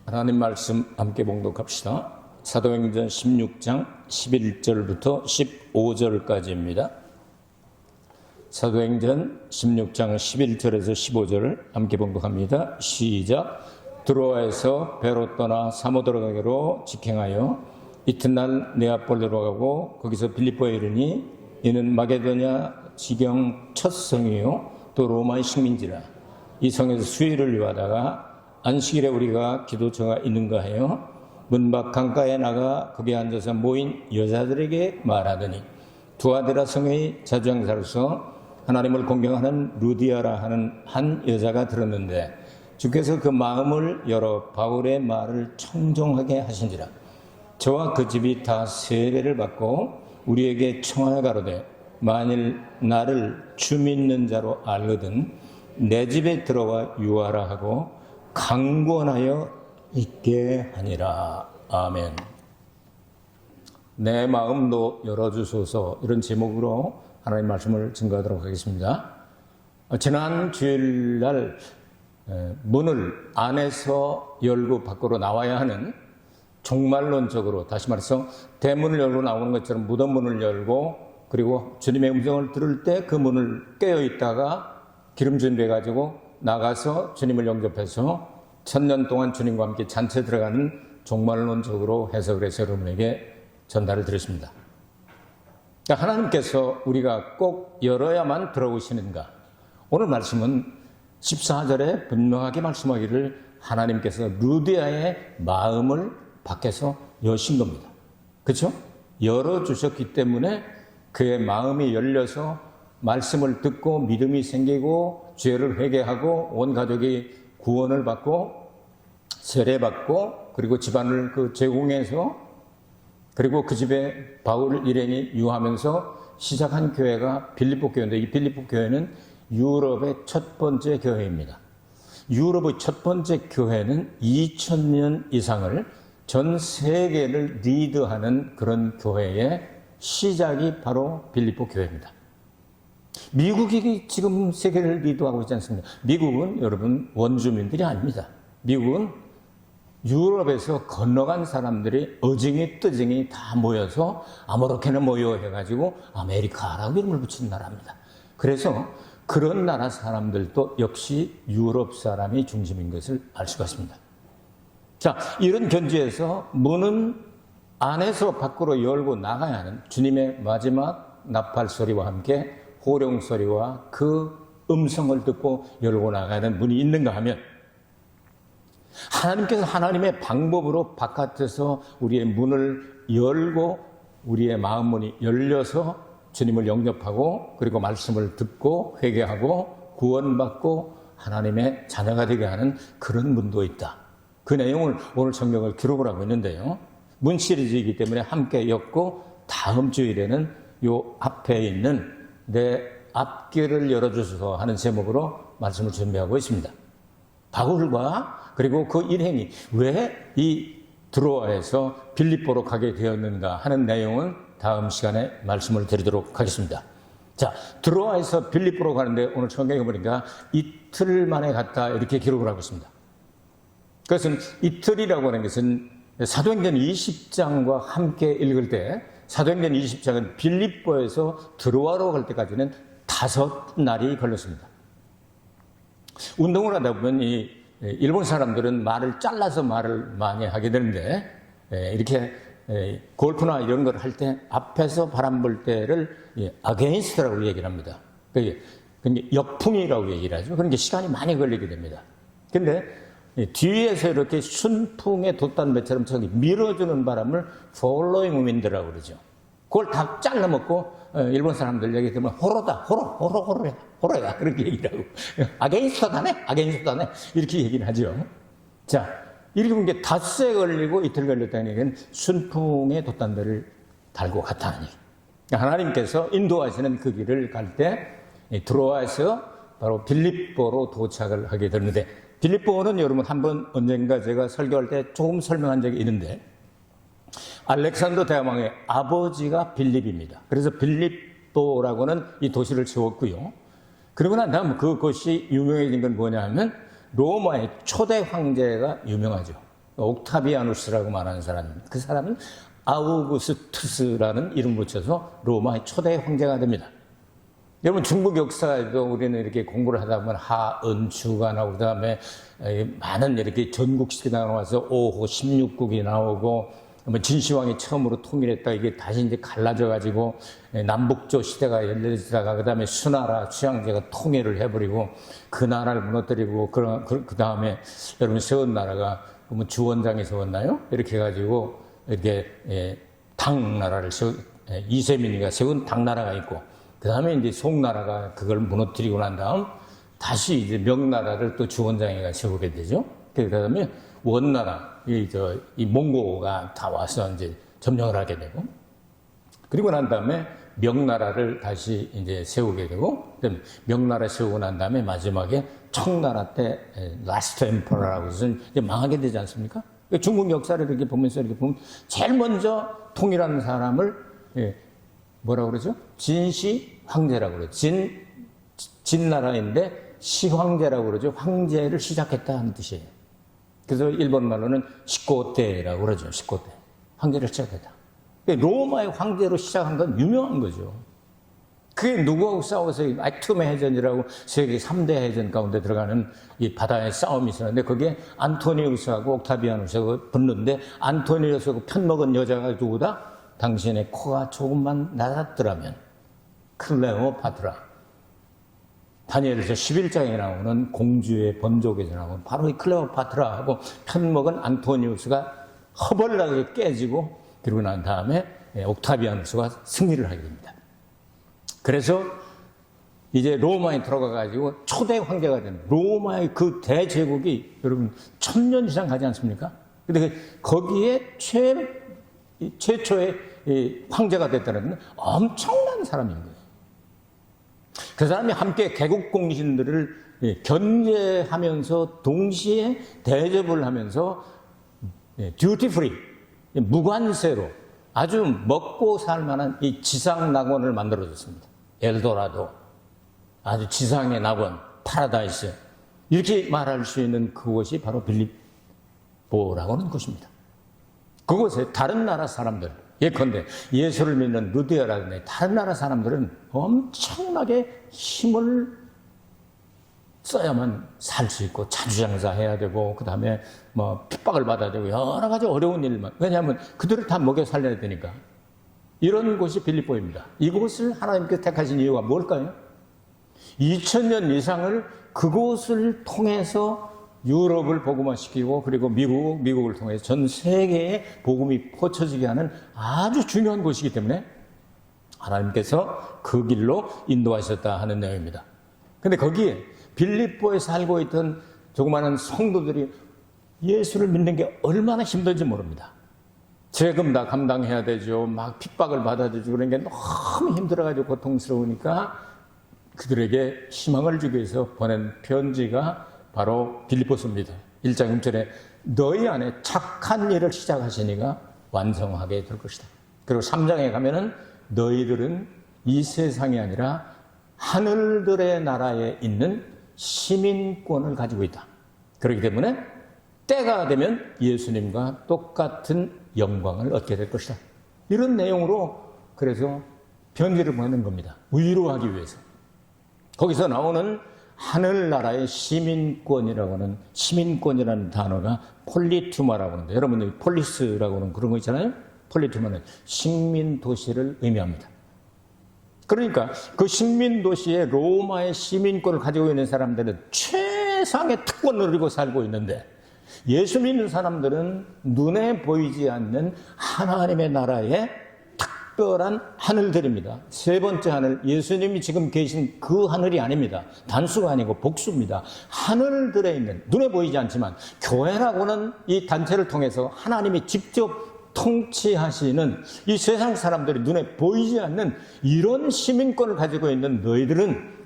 하나님 말씀 함께 봉독합시다. 사도행전 16장 11절부터 15절까지입니다. 사도행전 16장 11절에서 15절을 함께 봉독합니다. 시작. 드로아에서 배로 떠나 사모드로 가기로 직행하여 이튿날 네아폴리로 가고 거기서 빌립보에 이르니 이는 마게도냐 지경 첫 성이요 또 로마의 식민지라. 이 성에서 수일을 요하다가 안식일에 우리가 기도처가 있는가 하여 문 밖 강가에 나가 거기에 앉아서 모인 여자들에게 말하더니 두아디라 성의 자주행사로서 하나님을 공경하는 루디아라 하는 한 여자가 들었는데 주께서 그 마음을 열어 바울의 말을 청종하게 하신지라. 저와 그 집이 다 세례를 받고 우리에게 청하여 가로되 만일 나를 주 믿는 자로 알거든 내 집에 들어와 유하라 하고 강권하여 있게 하니라. 아멘. 내 마음도 열어주소서, 이런 제목으로 하나님 말씀을 증거하도록 하겠습니다. 지난 주일날 문을 안에서 열고 밖으로 나와야 하는, 종말론적으로 다시 말해서 대문을 열고 나오는 것처럼 무덤 문을 열고 그리고 주님의 음성을 들을 때 그 문을 깨어 있다가 기름 준비해가지고 나가서 주님을 영접해서 1000년 동안 주님과 함께 잔치에 들어가는 종말론적으로 해석을 해서 여러분에게 전달을 드렸습니다. 그러니까 하나님께서 우리가 꼭 열어야만 들어오시는가? 오늘 말씀은 14절에 분명하게 말씀하기를 하나님께서 루디아의 마음을 밖에서 여신 겁니다. 그렇죠? 열어주셨기 때문에 그의 마음이 열려서 말씀을 듣고 믿음이 생기고 죄를 회개하고 온 가족이 구원을 받고 세례받고 그리고 집안을 제공해서 그리고 그 집에 바울 일행이 유하면서 시작한 교회가 빌립보 교회인데, 이 빌립보 교회는 유럽의 첫 번째 교회입니다. 유럽의 첫 번째 교회는 2000년 이상을 전 세계를 리드하는 그런 교회의 시작이 바로 빌립보 교회입니다. 미국이 지금 세계를 리드하고 있지 않습니까? 미국은 여러분 원주민들이 아닙니다. 미국은 유럽에서 건너간 사람들이 어징이 뜨징이 다 모여서 아무렇게나 모여 해가지고 아메리카라고 이름을 붙인 나라입니다. 그래서 그런 나라 사람들도 역시 유럽 사람이 중심인 것을 알 수가 있습니다. 자, 이런 견지에서 문은 안에서 밖으로 열고 나가야 하는 주님의 마지막 나팔 소리와 함께 호령 소리와 그 음성을 듣고 열고 나가는 문이 있는가 하면, 하나님께서 하나님의 방법으로 바깥에서 우리의 문을 열고 우리의 마음 문이 열려서 주님을 영접하고 그리고 말씀을 듣고 회개하고 구원받고 하나님의 자녀가 되게 하는 그런 문도 있다. 그 내용을 오늘 성경을 기록을 하고 있는데요. 문 시리즈이기 때문에 함께 엮고 다음 주일에는 요 앞에 있는 내 앞길을 열어주소서 하는 제목으로 말씀을 준비하고 있습니다. 바울과 그리고 그 일행이 왜 이 드로아에서 빌립보로 가게 되었는가 하는 내용은 다음 시간에 말씀을 드리도록 하겠습니다. 자, 드로아에서 빌립보로 가는데 오늘 성경에 보니까 이틀 만에 갔다 이렇게 기록을 하고 있습니다. 그것은 이틀이라고 하는 것은 사도행전 20장과 함께 읽을 때 사도행전 20장은 빌립보에서 드로아로 갈 때까지는 5날이 걸렸습니다. 운동을 하다 보면 이 일본 사람들은 말을 잘라서 말을 많이 하게 되는데, 이렇게 골프나 이런 걸 할 때 앞에서 바람 불 때를 against라고 얘기를 합니다. 그게 역풍이라고 얘기를 하죠. 그런 게 시간이 많이 걸리게 됩니다. 근데 뒤에서 이렇게 순풍의 돛담배처럼 저기 밀어주는 바람을 following wind라고 그러죠. 그걸 다 잘라먹고 일본 사람들 얘기 들으면 호로야 그렇게 얘기를 하고 아게인스트다네 이렇게 얘기를 하죠. 자, 이렇게 보면 게 닷새 걸리고 이틀 걸렸다는 얘기는 순풍의 돛담배를 달고 갔다니. 하나님께서 인도하시는 그 길을 갈 때 드로아에서 바로 빌립보로 도착을 하게 되는데, 빌립보는 여러분 한번 언젠가 제가 설교할 때 조금 설명한 적이 있는데, 알렉산더 대왕의 아버지가 빌립입니다. 그래서 빌립보라고는 이 도시를 지었고요. 그러고 난 다음 그것이 유명해진 건 뭐냐 하면 로마의 초대 황제가 유명하죠. 옥타비아누스라고 말하는 사람입니다. 그 사람은 아우구스투스라는 이름 붙여서 로마의 초대 황제가 됩니다. 여러분 중국 역사에도 우리는 이렇게 공부를 하다 보면 하은추가 나오고 그다음에 많은 이렇게 전국시가 나와서 5호 16국이 나오고 진시황이 처음으로 통일했다 이게 다시 이제 갈라져 가지고 남북조 시대가 열려지다가 그다음에 수나라 수양제가 통일을 해버리고 그 나라를 무너뜨리고 그 다음에 여러분 세운 나라가 주원장이 세웠나요? 이렇게 해가지고 이렇게 당나라를 이세민이가 세운 당나라가 있고 그 다음에 이제 송나라가 그걸 무너뜨리고 난 다음 다시 이제 명나라를 또 주원장이가 세우게 되죠. 그 다음에 원나라, 이 몽고가 다 와서 이제 점령을 하게 되고, 그리고 난 다음에 명나라를 다시 이제 세우게 되고, 그다음에 명나라 세우고 난 다음에 마지막에 청나라 때 라스트 엠퍼러라고 해서 이제 망하게 되지 않습니까? 중국 역사를 이렇게 보면서 이렇게 보면 제일 먼저 통일하는 사람을 뭐라고 그러죠? 진시 황제라고 그래요. 진나라인데 시황제라고 그러죠. 황제를 시작했다 하는 뜻이에요. 그래서 일본 말로는 시코테라고 그러죠. 시코테. 황제를 시작했다. 로마의 황제로 시작한 건 유명한 거죠. 그게 누구하고 싸워서 아이툼의 해전이라고 세계 3대 해전 가운데 들어가는 이 바다의 싸움이 있었는데 거기에 안토니우스하고 옥타비아누스하고 붙는데 안토니우스하고 편먹은 여자가 누구다? 당신의 코가 조금만 낮았더라면 클레오파트라. 다니엘서 11장에 나오는 공주의 번족에서 나오는 바로 이 클레오파트라하고 편먹은 안토니우스가 허벌나게 깨지고 그러고 난 다음에 옥타비아누스가 승리를 하게 됩니다. 그래서 이제 로마에 들어가가지고 초대 황제가 되는 로마의 그 대제국이 여러분 1000년 이상 가지 않습니까? 근데 거기에 최초의 황제가 됐다는 건 엄청난 사람인 거예요. 그 사람이 함께 개국공신들을 견제하면서 동시에 대접을 하면서 듀티 프리, 무관세로 아주 먹고 살 만한 이 지상 낙원을 만들어줬습니다. 엘도라도, 아주 지상의 낙원, 파라다이스. 이렇게 말할 수 있는 그곳이 바로 빌립보라고 하는 곳입니다. 그곳에 다른 나라 사람들, 예컨대 예수를 믿는 루디아라든지 다른 나라 사람들은 엄청나게 힘을 써야만 살 수 있고 자주장사해야 되고 그 다음에 뭐 핍박을 받아야 되고 여러 가지 어려운 일만. 왜냐하면 그들을 다 먹여 살려야 되니까. 이런 곳이 빌립보입니다. 이곳을 하나님께서 택하신 이유가 뭘까요? 2000년 이상을 그곳을 통해서 유럽을 복음화시키고 그리고 미국을 통해서 전 세계에 복음이 퍼져지게 하는 아주 중요한 곳이기 때문에 하나님께서 그 길로 인도하셨다 하는 내용입니다. 근데 거기에 빌립보에 살고 있던 조그마한 성도들이 예수를 믿는 게 얼마나 힘든지 모릅니다. 세금 다 감당해야 되죠. 막 핍박을 받아야 되죠. 그런 게 너무 힘들어가지고 고통스러우니까 그들에게 희망을 주기 위해서 보낸 편지가 바로 빌립보서입니다. 1장 6절에 너희 안에 착한 일을 시작하시니가 완성하게 될 것이다. 그리고 3장에 가면은 너희들은 이 세상이 아니라 하늘들의 나라에 있는 시민권을 가지고 있다. 그렇기 때문에 때가 되면 예수님과 똑같은 영광을 얻게 될 것이다. 이런 내용으로 그래서 편지를 보내는 겁니다. 위로하기 위해서. 거기서 나오는 하늘나라의 시민권이라고 하는 시민권이라는 단어가 폴리투마라고 하는데 여러분들 폴리스라고 하는 그런 거 있잖아요. 폴리투마는 식민도시를 의미합니다. 그러니까 그 식민도시에 로마의 시민권을 가지고 있는 사람들은 최상의 특권을 누리고 살고 있는데 예수 믿는 사람들은 눈에 보이지 않는 하나님의 나라의 특별한 하늘들입니다. 세 번째 하늘, 예수님이 지금 계신 그 하늘이 아닙니다. 단수가 아니고 복수입니다. 하늘들에 있는, 눈에 보이지 않지만 교회라고는 이 단체를 통해서 하나님이 직접 통치하시는 이 세상 사람들이 눈에 보이지 않는 이런 시민권을 가지고 있는 너희들은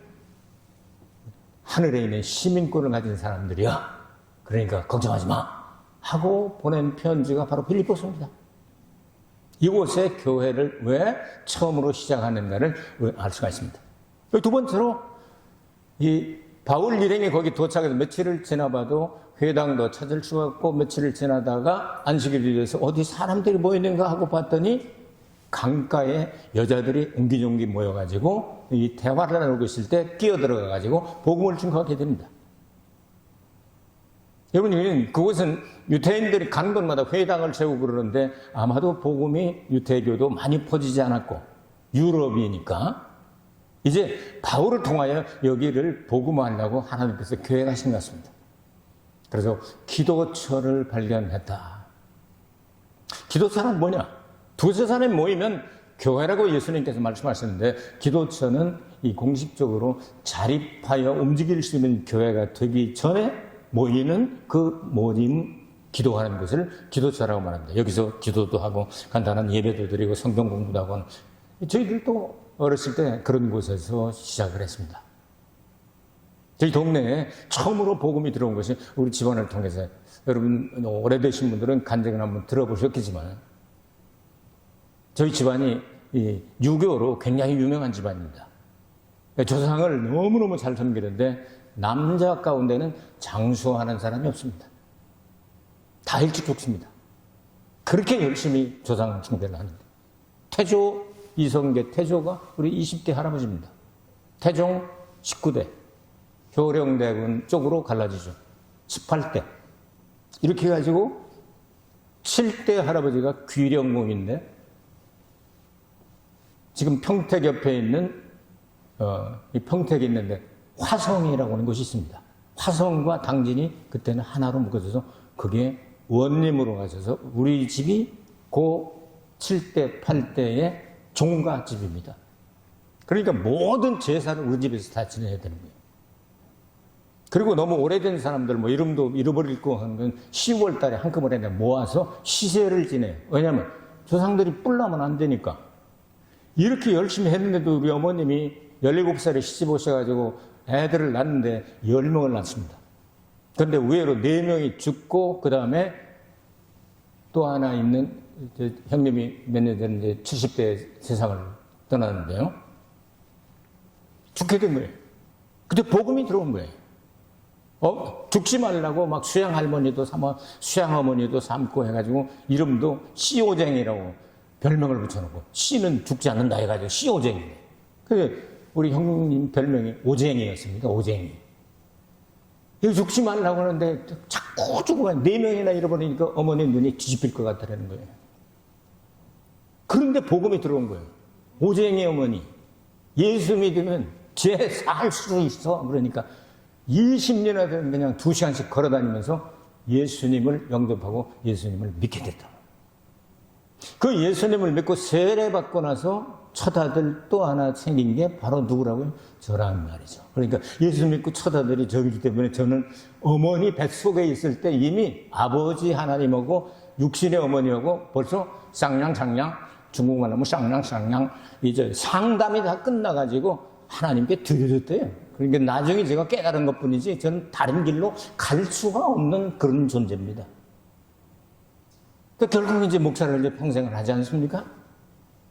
하늘에 있는 시민권을 가진 사람들이야. 그러니까 걱정하지 마 하고 보낸 편지가 바로 빌립보서입니다. 이곳에 교회를 왜 처음으로 시작하는가를 알 수가 있습니다. 두 번째로 이 바울 일행이 거기 도착해서 며칠을 지나봐도 회당도 찾을 수가 없고 며칠을 지나다가 안식일이 돼서 어디 사람들이 모이는가 하고 봤더니 강가에 여자들이 옹기종기 모여가지고 이 대화를 나누고 있을 때 끼어들어가가지고 복음을 증거하게 됩니다. 여러분, 그곳은 유대인들이 가는 곳마다 회당을 세우고 그러는데 아마도 복음이 유대교도 많이 퍼지지 않았고 유럽이니까 이제 바울을 통하여 여기를 복음화하려고 하나님께서 계획하신 것 같습니다. 그래서 기도처를 발견했다. 기도처는 뭐냐? 두세 사람이 모이면 교회라고 예수님께서 말씀하셨는데 기도처는 이 공식적으로 자립하여 움직일 수 있는 교회가 되기 전에 모이는 그 모임, 기도하는 것을 기도처라고 말합니다. 여기서 기도도 하고 간단한 예배도 드리고 성경 공부도 하고 저희들도 어렸을 때 그런 곳에서 시작을 했습니다. 저희 동네에 처음으로 복음이 들어온 것이 우리 집안을 통해서 여러분 오래되신 분들은 간증을 한번 들어보셨겠지만 저희 집안이 이 유교로 굉장히 유명한 집안입니다. 조상을 너무너무 잘 섬기는데 남자 가운데는 장수하는 사람이 없습니다. 다 일찍 죽습니다. 그렇게 열심히 조상 숭배를 하는데 태조 이성계 태조가 우리 20대 할아버지입니다. 태종 19대 효령대군 쪽으로 갈라지죠. 18대 이렇게 해가지고 7대 할아버지가 귀령공인데 지금 평택 옆에 있는 이 평택에 있는데 화성이라고 하는 곳이 있습니다. 화성과 당진이 그때는 하나로 묶어져서 그게 원림으로 가셔서 우리 집이 고 7대, 8대의 종가집입니다. 그러니까 모든 제사를 우리 집에서 다 지내야 되는 거예요. 그리고 너무 오래된 사람들, 뭐 이름도 잃어버릴 거 하는 10월 달에 한꺼번에 모아서 시세를 지내요. 왜냐하면 조상들이 뿔나면 안 되니까. 이렇게 열심히 했는데도 우리 어머님이 17살에 시집 오셔가지고 애들을 낳는데 10명을 낳습니다. 그런데 의외로 4명이 죽고 그 다음에 또 하나 있는 형님이 몇 년 된 이제 70대 세상을 떠나는데요. 죽게 된 거예요. 그때 복음이 들어온 거예요. 죽지 말라고 막 수양 할머니도 삼아 수양 어머니도 삼고 해가지고 이름도 씨오쟁이라고 별명을 붙여놓고 씨는 죽지 않는다 해가지고 씨오쟁이. 그래서 우리 형님 별명이 오쟁이였습니다. 오쟁이. 여기 죽지 말라고 하는데 자꾸 죽어가 4명이나 잃어버리니까 어머니 눈이 뒤집힐 것 같다는 거예요. 그런데 복음이 들어온 거예요. 오쟁이 어머니. 예수 믿으면 죄 살 수 있어. 그러니까 20년이나 되면 그냥 2시간씩 걸어다니면서 예수님을 영접하고 예수님을 믿게 됐다. 그 예수님을 믿고 세례받고 나서 첫 아들 또 하나 생긴 게 바로 누구라고요? 저란 말이죠. 그러니까 예수 믿고 첫 아들이 저이기 때문에 저는 어머니 뱃속에 있을 때 이미 아버지 하나님하고 육신의 어머니하고 벌써 쌍냥쌍냥 중국말 하면 쌍냥쌍냥 이제 상담이 다 끝나가지고 하나님께 드려졌대요. 그러니까 나중에 제가 깨달은 것 뿐이지 저는 다른 길로 갈 수가 없는 그런 존재입니다. 그러니까 결국 이제 목사를 이제 평생을 하지 않습니까?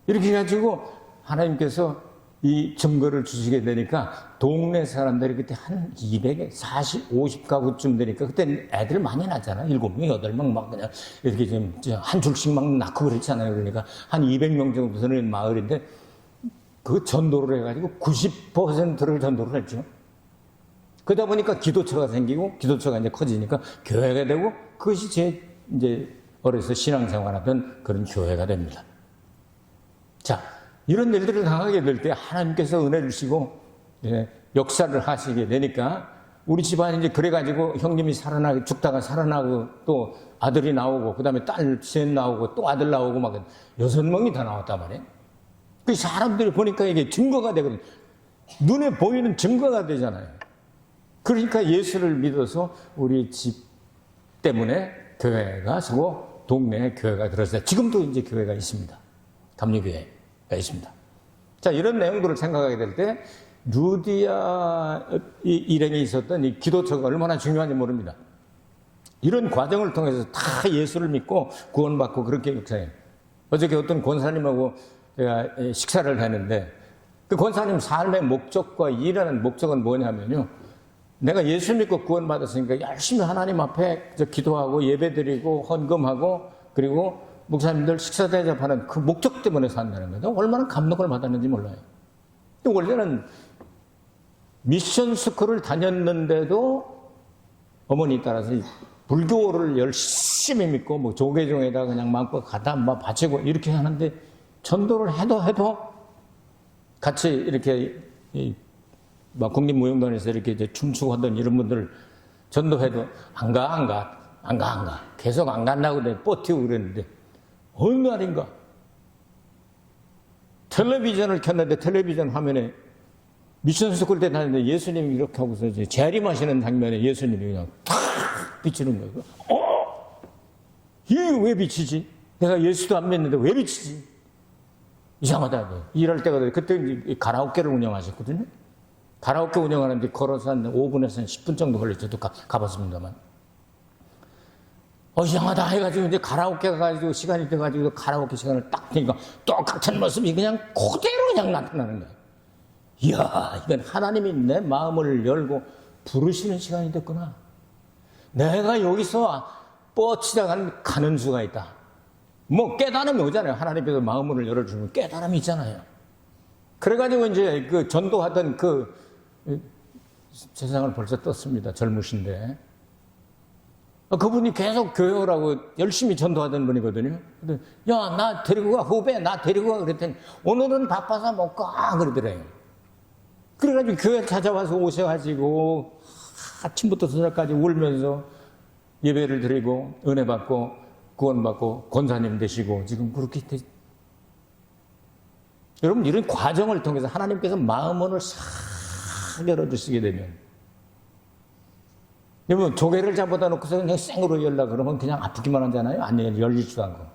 이렇게 해가지고 하나님께서 이 증거를 주시게 되니까 동네 사람들이 그때 한 200에 40, 50가구쯤 되니까 그때 애들 많이 낳잖아요. 7명, 8명 막 그냥 이렇게 좀 한 줄씩 막 낳고 그랬잖아요. 그러니까 한 200명 정도 되는 마을인데 그 전도를 해가지고 90%를 전도를 했죠. 그러다 보니까 기도처가 생기고 기도처가 이제 커지니까 교회가 되고 그것이 제 이제 어려서 신앙생활하던 그런 교회가 됩니다. 자, 이런 일들을 당하게 될 때 하나님께서 은혜 주시고 역사를 하시게 되니까 우리 집안이 이제 그래가지고 형님이 살아나고 죽다가 살아나고 또 아들이 나오고 그 다음에 딸 셋 나오고 또 아들 나오고 막 6명이 다 나왔단 말이에요. 그 사람들이 보니까 이게 증거가 되거든요. 눈에 보이는 증거가 되잖아요. 그러니까 예수를 믿어서 우리 집 때문에 교회가 서고 동네에 교회가 들었어요. 지금도 이제 교회가 있습니다. 감리교회가 있습니다. 자, 이런 내용들을 생각하게 될 때 루디아 일행에 있었던 이 기도처가 얼마나 중요한지 모릅니다. 이런 과정을 통해서 다 예수를 믿고 구원받고 그렇게 역사해요. 어저께 어떤 권사님하고 제가 식사를 했는데 그 권사님 삶의 목적과 일하는 목적은 뭐냐면요. 내가 예수 믿고 구원받았으니까 열심히 하나님 앞에 기도하고 예배드리고 헌금하고 그리고 목사님들 식사 대접하는 그 목적 때문에 산다는 거예요. 얼마나 감동을 받았는지 몰라요. 원래는 미션 스쿨을 다녔는데도 어머니 따라서 불교를 열심히 믿고 뭐 조계종에다 그냥 마음껏 가다 막 바치고 이렇게 하는데 전도를 해도 같이 이렇게 막 국립무용단에서 이렇게 이제 춤추고 하던 이런 분들 전도해도 안 가. 계속 안 간다고 내가 버티고 그랬는데 어느 날인가 텔레비전을 켰는데 텔레비전 화면에 미션 스쿨 때 다니는데 예수님이 이렇게 하고서 이제 재림하시는 장면에 예수님이 그냥 탁 비치는 거예요. 이게 왜 비치지? 내가 예수도 안 믿는데 왜 비치지? 이상하다. 일할 때가 돼. 그때 가라오케를 운영하셨거든요. 가라오케 운영하는데 걸어서 한 5분에서 한 10분 정도 걸렸죠. 저도 가봤습니다만. 이상하다 해가지고 이제 가라오케 가가지고 시간이 돼가지고 가라오케 시간을 딱 되니까 똑같은 모습이 그냥 그대로 그냥 나타나는 거예요. 이야, 이건 하나님이 내 마음을 열고 부르시는 시간이 됐구나. 내가 여기서 뻗치다 가는 수가 있다. 뭐 깨달음이 오잖아요. 하나님께서 마음을 열어주면 깨달음이 있잖아요. 그래가지고 이제 그 전도하던 세상을 벌써 떴습니다. 젊으신데. 그분이 계속 교회 오라고 열심히 전도하던 분이거든요. 야, 나 데리고 가, 후배, 나 데리고 가. 그랬더니 오늘은 바빠서 못 가. 그러더래요. 그래가지고 교회 찾아와서 오셔가지고 아침부터 저녁까지 울면서 예배를 드리고 은혜 받고 구원받고 권사님 되시고 지금 그렇게 여러분 이런 과정을 통해서 하나님께서 마음문을 싹 열어주시게 되면 여러분 조개를 잡아다 놓고서 그냥 생으로 열라 그러면 그냥 아프기만 하잖아요. 안 열리지도 않고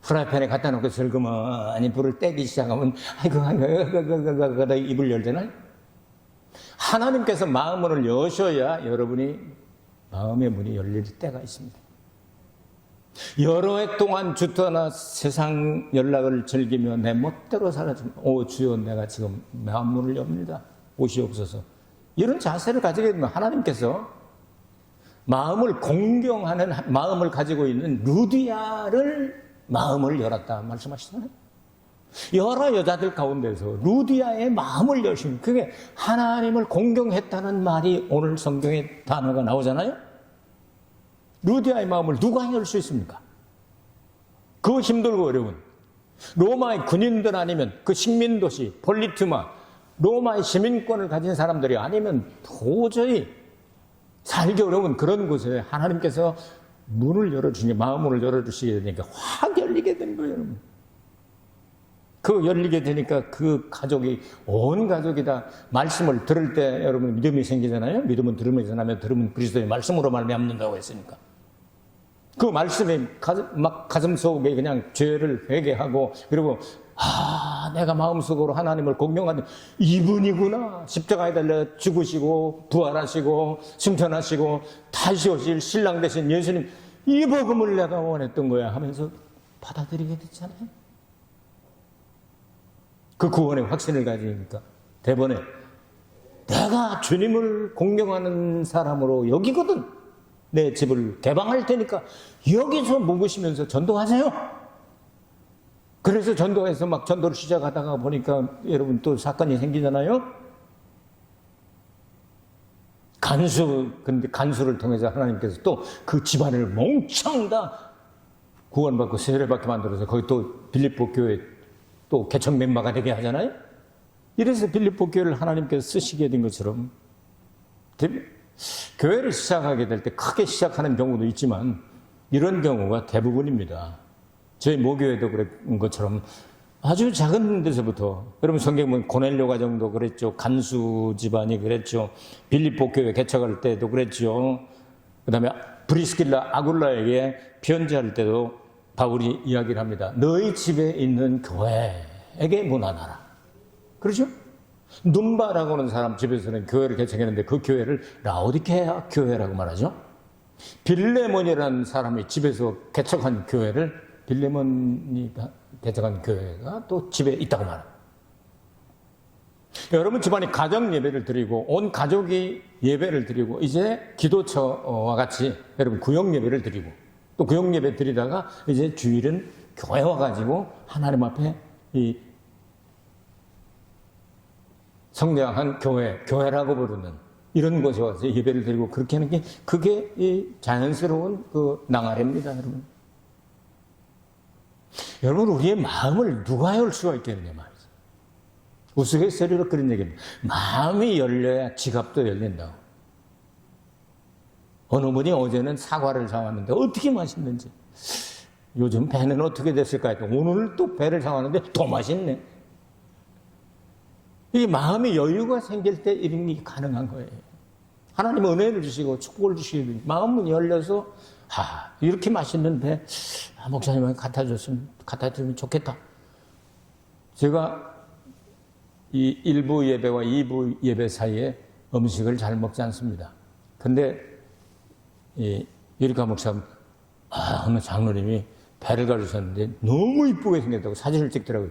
프라이팬에 갖다 놓고 슬그머니 불을 떼기 시작하면 아이고 입을 열잖아요. 하나님께서 마음문을 여셔야 여러분이 마음의 문이 열릴 때가 있습니다. 여러 해 동안 주터나 세상 연락을 즐기며 내 멋대로 살아줍니다. 오 주여 내가 지금 마음문을 엽니다. 오시옵소서. 이런 자세를 가지게 되면 하나님께서 마음을 공경하는 마음을 가지고 있는 루디아를 마음을 열었다 말씀하시잖아요. 여러 여자들 가운데서 루디아의 마음을 여신 그게 하나님을 공경했다는 말이 오늘 성경에 단어가 나오잖아요. 루디아의 마음을 누가 열 수 있습니까? 그거 힘들고 어려운 로마의 군인들 아니면 그 식민도시 폴리투마 로마의 시민권을 가진 사람들이 아니면 도저히 살기 어려운 그런 곳에 하나님께서 문을 열어주니 마음을 열어주시게 되니까 확 열리게 된 거예요. 여러분. 그 열리게 되니까 그 가족이 온 가족이 다 말씀을 들을 때 여러분 믿음이 생기잖아요. 믿음은 들음에서 나면 들음은 그리스도의 말씀으로 말미암는다고 했으니까 그 말씀이 가슴 속에 그냥 죄를 회개하고 그리고 내가 마음속으로 하나님을 공경하는 이분이구나. 십자가에 달려 죽으시고 부활하시고 승천하시고 다시 오실 신랑 되신 예수님 이 복음을 내가 원했던 거야 하면서 받아들이게 됐잖아요. 그 구원의 확신을 가지니까 대번에 내가 주님을 공경하는 사람으로 여기거든. 내 집을 개방할 테니까 여기서 묵으시면서 전도하세요. 그래서 전도해서 막 전도를 시작하다가 보니까 여러분 또 사건이 생기잖아요. 근데 간수를 통해서 하나님께서 또 그 집안을 몽창 다 구원받고 세례받게 만들어서 거기 또 빌립보 교회 또 개척 멤버가 되게 하잖아요. 이래서 빌립보 교회를 하나님께서 쓰시게 된 것처럼 교회를 시작하게 될 때 크게 시작하는 경우도 있지만 이런 경우가 대부분입니다. 저희 모교회도 그런 것처럼 아주 작은 데서부터 여러분 성경 보면 고넬료 가정도 그랬죠. 간수 집안이 그랬죠. 빌립보 교회 개척할 때도 그랬죠. 그 다음에 브리스길라 아굴라에게 편지할 때도 바울이 이야기를 합니다. 너희 집에 있는 교회에게 문안하라. 그렇죠? 눈바라고 하는 사람 집에서는 교회를 개척했는데 그 교회를 라오디케아 교회라고 말하죠. 빌레몬이라는 사람이 집에서 개척한 교회를 빌레몬이 개척한 교회가 또 집에 있다고 말합니다. 여러분 집안이 가정 예배를 드리고 온 가족이 예배를 드리고 이제 기도처와 같이 여러분 구역 예배를 드리고 또 구역 예배 드리다가 이제 주일은 교회 와가지고 하나님 앞에 이 성장한 교회라고 부르는 이런 곳에 와서 예배를 드리고 그렇게 하는 게 그게 이 자연스러운 그 나가래입니다, 여러분. 여러분 우리의 마음을 누가 열 수가 있겠느냐 말이죠. 우스갯소리로 그런 얘기입니다. 마음이 열려야 지갑도 열린다고. 어느 분이 어제는 사과를 사왔는데 어떻게 맛있는지. 요즘 배는 어떻게 됐을까 했더니 오늘 또 배를 사왔는데 더 맛있네. 이 마음의 여유가 생길 때 이런 게 가능한 거예요. 하나님 은혜를 주시고 축복을 주시고 마음은 열려서 이렇게 맛있는데 목사님한테 갖다 주면 좋겠다. 제가 이 1부 예배와 2부 예배 사이에 음식을 잘 먹지 않습니다. 근데 이 유리카 목사님 어느 장로님이 배를 가르쳤는데 너무 이쁘게 생겼다고 사진을 찍더라고요.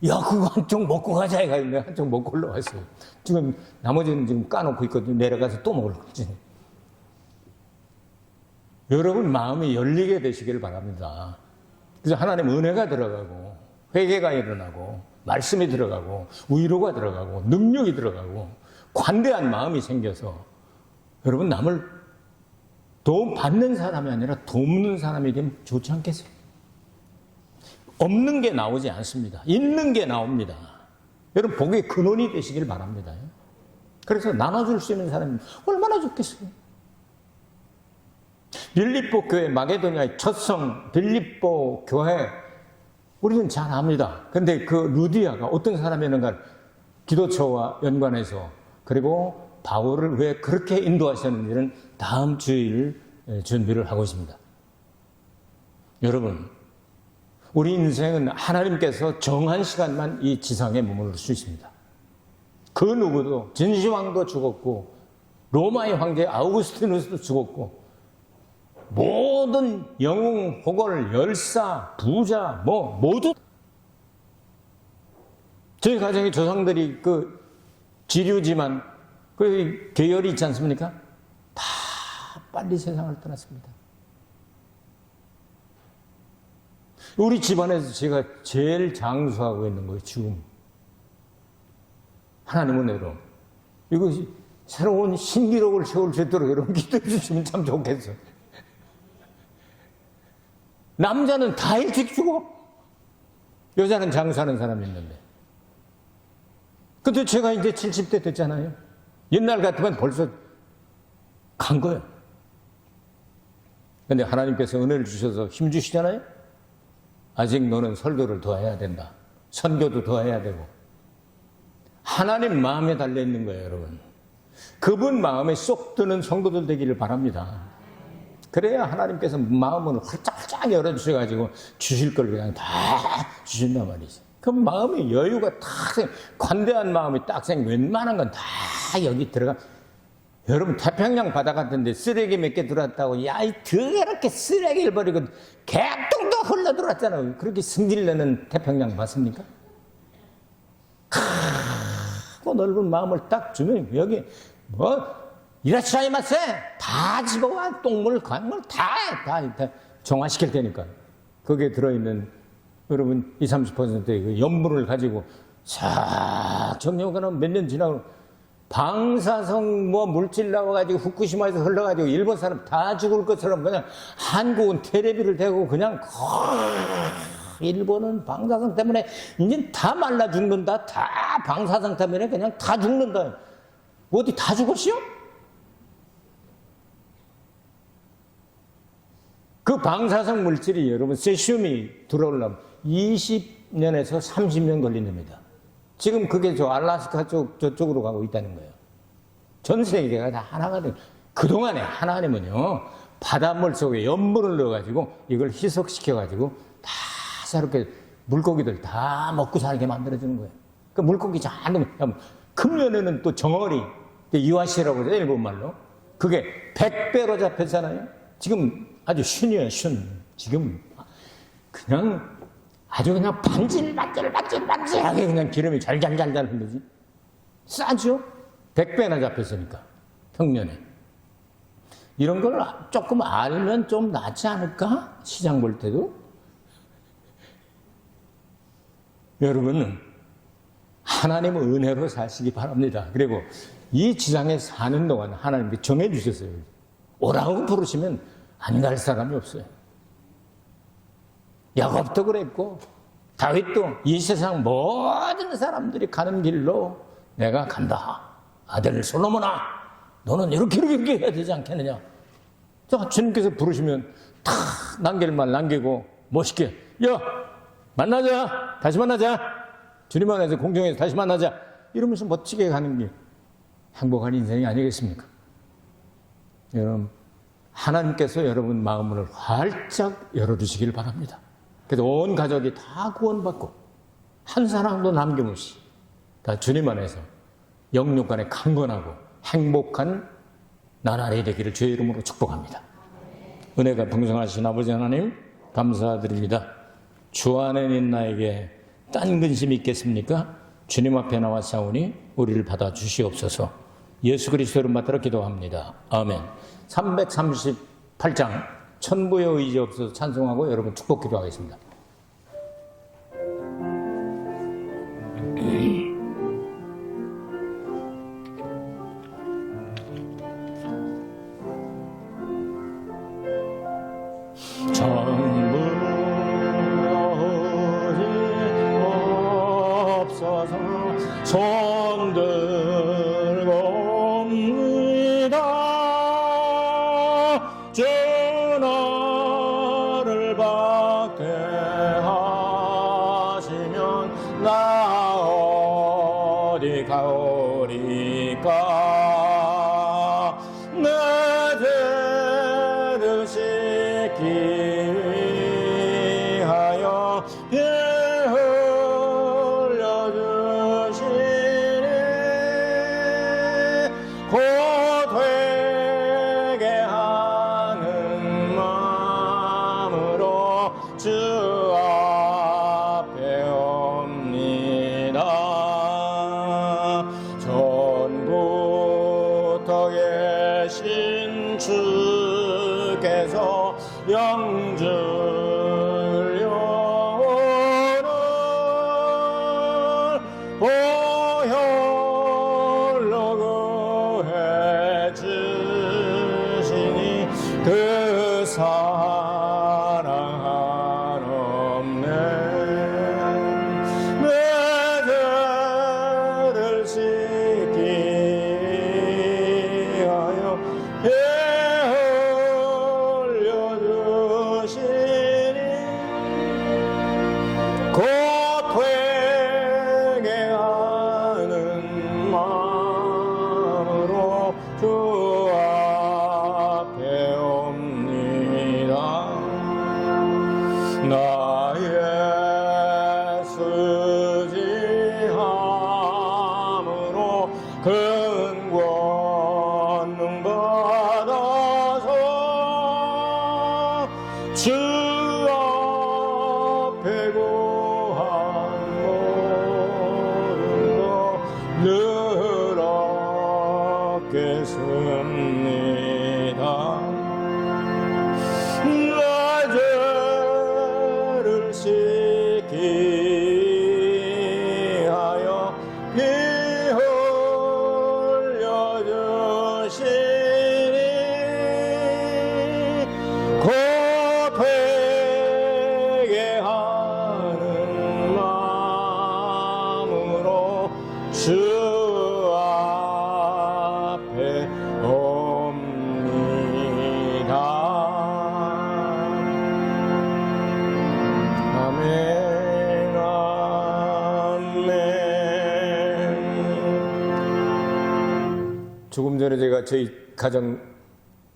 야, 그거 한쪽 먹고 가자 해가 있네. 한쪽 먹고 올라왔어요. 지금 나머지는 지금 까놓고 있거든요. 내려가서 또 먹을 거지. 여러분 마음이 열리게 되시길 바랍니다. 그래서 하나님 은혜가 들어가고 회개가 일어나고 말씀이 들어가고 위로가 들어가고 능력이 들어가고 관대한 마음이 생겨서 여러분 남을 도움 받는 사람이 아니라 돕는 사람이 되면 좋지 않겠어요? 없는 게 나오지 않습니다. 있는 게 나옵니다. 여러분 복의 근원이 되시길 바랍니다. 그래서 나눠줄 수 있는 사람이 얼마나 좋겠어요? 빌립보 교회 마게도니아의 첫성 빌립보 교회 우리는 잘 압니다. 그런데 그 루디아가 어떤 사람이었는가 기도처와 연관해서 그리고 바울을 왜 그렇게 인도하셨는지는 다음 주일 준비를 하고 있습니다. 여러분 우리 인생은 하나님께서 정한 시간만 이 지상에 머무를 수 있습니다. 그 누구도 진시황도 죽었고 로마의 황제 아우구스티누스도 죽었고 모든 영웅, 호걸, 열사, 부자 모두 저희 가정의 조상들이 그 지류지만 그 계열이 있지 않습니까? 다 빨리 세상을 떠났습니다. 우리 집안에서 제가 제일 장수하고 있는 거예요, 지금. 하나님 은혜로. 이것이 새로운 신기록을 세울 수 있도록 여러분 기도해 주시면 참 좋겠어요. 남자는 다 일찍 죽어. 여자는 장수하는 사람이 있는데. 근데 제가 이제 70대 됐잖아요. 옛날 같으면 벌써 간 거예요. 근데 하나님께서 은혜를 주셔서 힘 주시잖아요. 아직 너는 설교를 더 해야 된다. 선교도 더 해야 되고. 하나님 마음에 달려있는 거예요, 여러분. 그분 마음에 쏙 드는 성도들 되기를 바랍니다. 그래야 하나님께서 마음을 활짝활짝 열어주셔가지고 주실 걸 그냥 다 주신단 말이죠. 그 마음의 여유가 딱 관대한 마음이 딱 웬만한 건 다 여기 들어가. 여러분 태평양 바다 같은데 쓰레기 몇 개 들어왔다고 야 이 더럽게 쓰레기를 버리고 개똥도 흘러 들어왔잖아요. 그렇게 승질내는 태평양 봤습니까? 크고 넓은 마음을 딱 주면 여기 이라시아이마세 다 집어와 똥물 강물 다 정화시킬 테니까 거기에 들어있는 여러분 20-30%의 그 염분을 가지고 싹 정리하거나 몇 년 지나고 방사성 물질 나와가지고 후쿠시마에서 흘러가지고 일본 사람 다 죽을 것처럼 그냥 한국은 테레비를 대고 그냥 일본은 방사성 때문에 이제 다 말라 죽는다. 다 방사성 때문에 그냥 다 죽는다. 어디 다 죽었어요? 그 방사성 물질이 여러분 세슘이 들어오려면 20년에서 30년 걸린답니다. 지금 그게 저 알라스카 저쪽으로 가고 있다는 거예요. 전 세계가 다 하나가 된. 그동안에 하나님은요, 바닷물 속에 염분을 넣어가지고 이걸 희석시켜가지고 다 새롭게 물고기들 다 먹고 살게 만들어주는 거예요. 그 물고기 잔뜩, 금년에는 또 정어리, 이와시라고 그러죠, 일본말로. 그게 100배로 잡혔잖아요. 지금 아주 슌이에요, 슌. 지금 그냥 아주 그냥 반질반질하게 그냥 기름이 잘잘잘잘 흐르지. 싸죠? 100배나 잡혔으니까, 평년에. 이런 걸 조금 알면 좀 낫지 않을까? 시장 볼 때도. 여러분은 하나님의 은혜로 사시기 바랍니다. 그리고 이 지상에 사는 동안 하나님께 정해 주셨어요. 오라고 부르시면 안 갈 사람이 없어요. 야곱도 그랬고 다윗도 이 세상 모든 사람들이 가는 길로 내가 간다. 아들 솔로몬아, 너는 이렇게 해야 되지 않겠느냐. 자, 주님께서 부르시면 다 남길 말 남기고 멋있게, 야, 만나자, 다시 만나자, 주님 안에서 공중에서 다시 만나자, 이러면서 멋지게 가는 게 행복한 인생이 아니겠습니까? 여러분, 하나님께서 여러분 마음을 활짝 열어주시길 바랍니다. 그래서 온 가족이 다 구원받고 한 사람도 남김없이 다 주님 안에서 영육 간에 강건하고 행복한 나날이 되기를 주의 이름으로 축복합니다. 은혜가 풍성하신 아버지 하나님 감사드립니다. 주 안에 있는 나에게 딴 근심이 있겠습니까? 주님 앞에 나와 싸우니 우리를 받아 주시옵소서. 예수 그리스도 이름 받들어 기도합니다. 아멘. 338장 천부의 의지 없어서 찬송하고 여러분 축복 기도하겠습니다. 손 들고 옵니다. 주 나를 받게 하시면 나 어디 가오리까. 내 죄를 씻기 위하여 곧 되게 하는 마음으로 주 앞에 옵니다. 전부터 계신 주께서 영줄 영혼을 보혈로 주시니 그 사랑 한없네. 내 죄를 씻기 위하여 피 흘려주시니 곧 되게 하는 마음으로 주 앞에 옵니다. 나의 수지함으로 큰 권능 받아서 주 앞에 구한 모든 것 늘 얻겠습니다. 내 죄를 씻기 위하여 피 흘려주시니 곧 되게 하는 마음으로 주 앞에 옵니다. 아멘, 아멘. 조금 전에 제가 저희 가정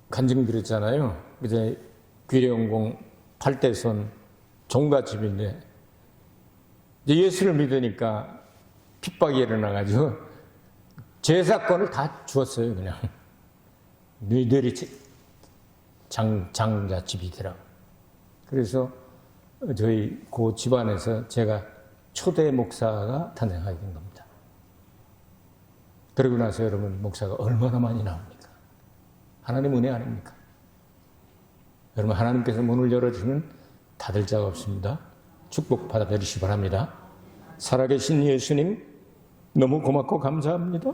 간증드렸잖아요. 이제 귀례원공 8대손 종갓집인데 이제 예수를 믿으니까 핍박이 일어나가지고 제사권을 다 주었어요. 그냥 너희들이 장자집이더라고. 그래서 저희 그 집안에서 제가 초대 목사가 탄생하게 된 겁니다. 그러고 나서 여러분 목사가 얼마나 많이 나옵니까? 하나님 은혜 아닙니까? 여러분 하나님께서 문을 열어주면 닫을 자가 없습니다. 축복 받아들이시기 바랍니다. 살아계신 예수님 너무 고맙고 감사합니다.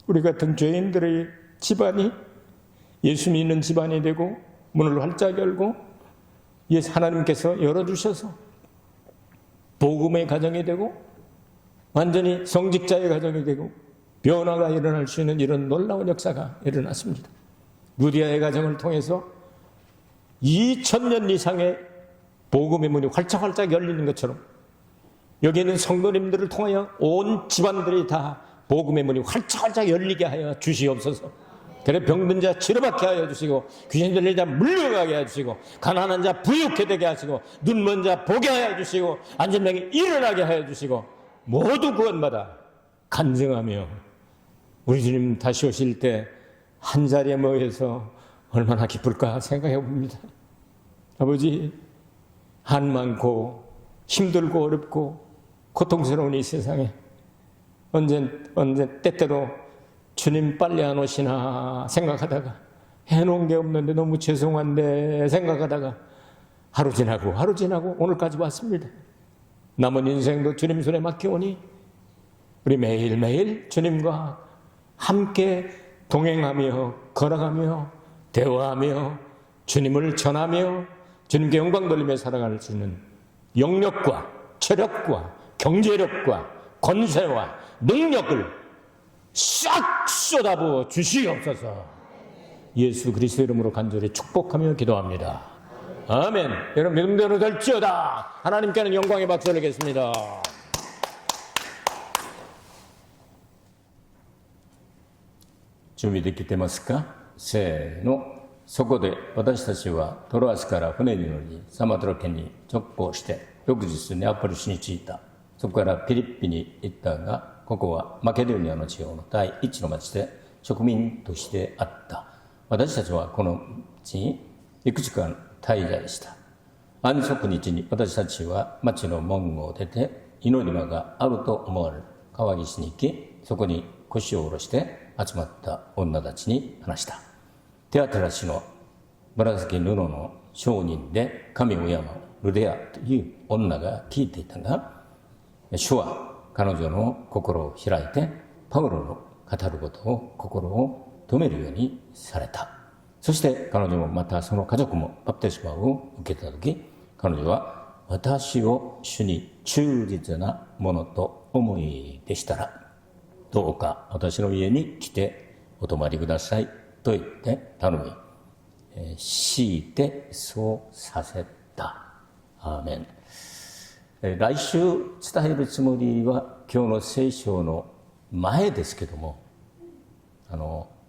우리 같은 죄인들의 집안이 예수 믿는 집안이 되고 문을 활짝 열고 하나님께서 열어주셔서 복음의 가정이 되고 완전히 성직자의 가정이 되고 변화가 일어날 수 있는 이런 놀라운 역사가 일어났습니다. 루디아의 가정을 통해서 2000년 이상의 복음의 문이 활짝활짝 열리는 것처럼 여기 있는 성도님들을 통하여 온 집안들이 다 복음의 문이 활짝활짝 열리게 하여 주시옵소서. 그래 병든 자 치료받게 하여 주시고 귀신 들린 자 물려가게 하여 주시고 가난한 자 부유케 되게 하시고 눈먼 자 보게 하여 주시고 앉은 명이 일어나게 하여 주시고 모두 구원받아 간증하며 우리 주님 다시 오실 때 한 자리에 모여서 얼마나 기쁠까 생각해 봅니다. 아버지, 한 많고 힘들고 어렵고 고통스러운 이 세상에 언제 때때로 주님 빨리 안 오시나 생각하다가 해놓은 게 없는데 너무 죄송한데 생각하다가 하루 지나고 오늘까지 왔습니다. 남은 인생도 주님 손에 맡겨오니 우리 매일매일 주님과 함께 동행하며 걸어가며 대화하며 주님을 전하며 주님께 영광 돌리며 살아갈 수 있는 영력과 체력과 경제력과 권세와 능력을 싹 쏟아부어 주시옵소서. 예수 그리스도 이름으로 간절히 축복하며 기도합니다. 아멘. 여러분 믿음대로 될지어다. 하나님께는 영광의 박수 드리겠습니다. 준비됐기 때문일까? せーの。そこで私たちはトロアスから船に乗りサマトラ県に直行して翌日ネアポリスに着いた。そこからピリッピに行ったが、ここはマケドニアの地方の第一の町で植民としてあった。私たちはこの地にいくつか滞在した。安息日に私たちは町の門を出て祈り間があると思われる川岸に行き、そこに腰を下ろして集まった女たちに話した。手当たらしの紫布の商人で神を敬うルデアという女が聞いていたが、主は彼女の心を開いてパウロの語ることを心を止めるようにされた。そして彼女もまたその家族もバプテスマを受けたとき、彼女は私を主に忠実なものと思いでしたら、どうか私の家に来てお泊まりくださいと言って頼み、強いてそうさせた。アーメン。来週伝えるつもりは今日の聖書の前ですけども、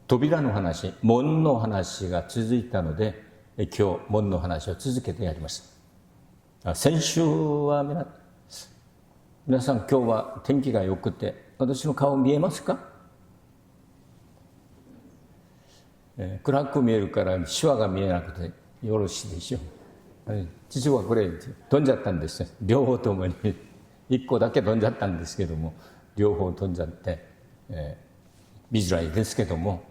扉の話、門の話が続いたので、今日門の話を続けてやります。先週は皆さん今日は天気が良くて私の顔見えますか？暗く見えるから手話が見えなくてよろしいでしょう。実はこれ飛んじゃったんです。両方ともに一個だけ飛んじゃったんですけども、両方飛んじゃって、見づらいですけども、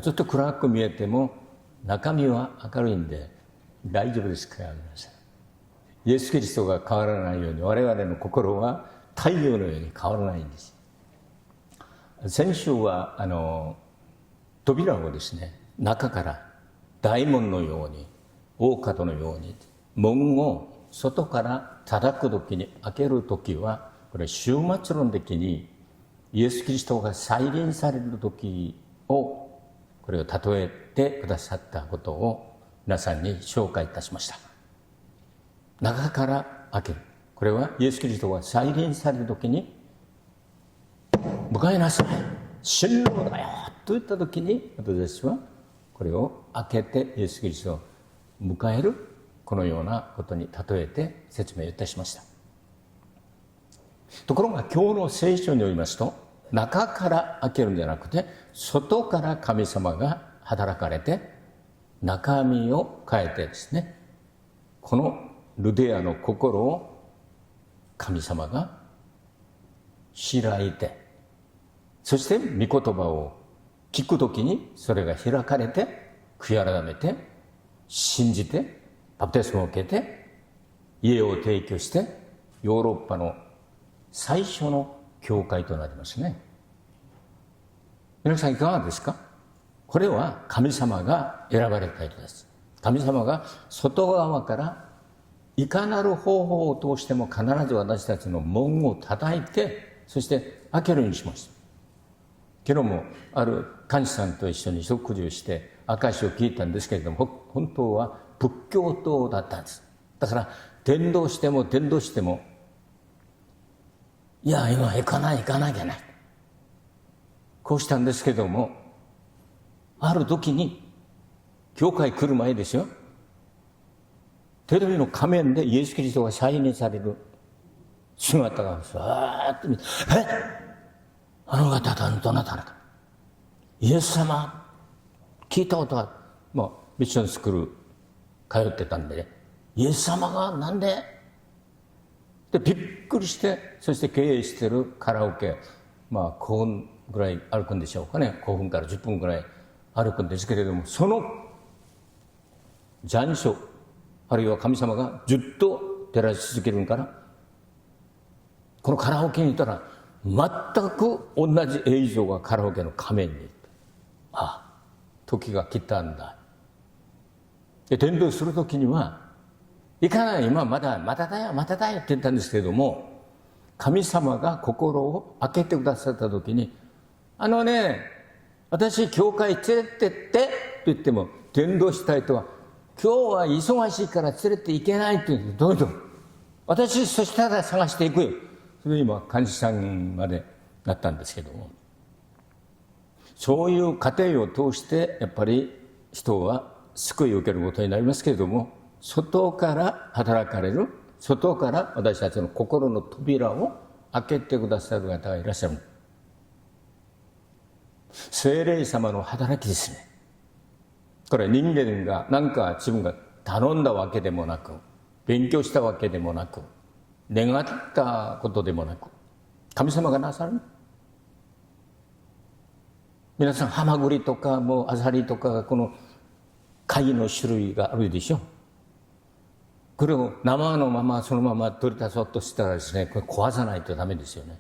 ちょっと暗く見えても中身は明るいんで大丈夫ですか？皆さん、イエス・キリストが変わらないように我々の心は太陽のように変わらないんです。先週は扉をですね、中から大門のように大門のように門を外から叩くときに開けるときは、これ終末論的にイエス・キリストが再臨されるときをこれを例えてくださったことを皆さんに紹介いたしました。中から開ける、これはイエス・キリストが再臨されるときに迎えなさい、新郎だよと言ったときに、私たちはこれを開けてイエス・キリストを迎える、このようなことに例えて説明いたしました。ところが今日の聖書によりますと、中から開けるんじゃなくて外から神様が働かれて中身を変えてですね、このルデアの心を神様が開いてそして御言葉を聞くときにそれが開かれて、悔い改めて、信じて、バプテスマを受けて、家を提供して、ヨーロッパの最初の教会となりますね。皆さんいかがですか？これは神様が選ばれた人です。神様が外側からいかなる方法を通しても必ず私たちの門を叩いて、そして開けるようにしました。昨日もある幹事さんと一緒に食事をして証を聞いたんですけれども、本当は仏教徒だったんです。だから伝道してもいや今行かなきゃないこうしたんですけども、ある時に教会来る前ですよ、テレビの画面でイエス・キリストが再現される姿がさーっと見て、あの方はどなたか、イエス様聞いたことある。ミッションスクール通ってたんで、イエス様がなんでびっくりして、そして経営してるカラオケ、5分ぐらい歩くんでしょうかね、5分から10分ぐらい歩くんですけれども、その残暑、あるいは神様がずっと照らし続けるんから、このカラオケにいたら全く同じ映像がカラオケの画面に、時が来たんだ。で伝道する時にはいかない、今まだだよって言ったんですけれども、神様が心を開けてくださった時に、私教会連れてってと言っても、伝道したい人は今日は忙しいから連れて行けないって言うんです。どうぞ私そしたら探していくよ。それで今幹事さんまでなったんですけども、そういう過程を通してやっぱり人は救いを受けることになりますけれども、外から働かれる、外から私たちの心の扉を開けてくださる方がいらっしゃる。聖霊様の働きですね。これは人間が何か自分が頼んだわけでもなく、勉強したわけでもなく、願ったことでもなく、神様がなさる。皆さんハマグリとかアサリとかこの貝の種類があるでしょ。これを生のままそのまま取り出そうとしたらですね、これ壊さないとダメですよね。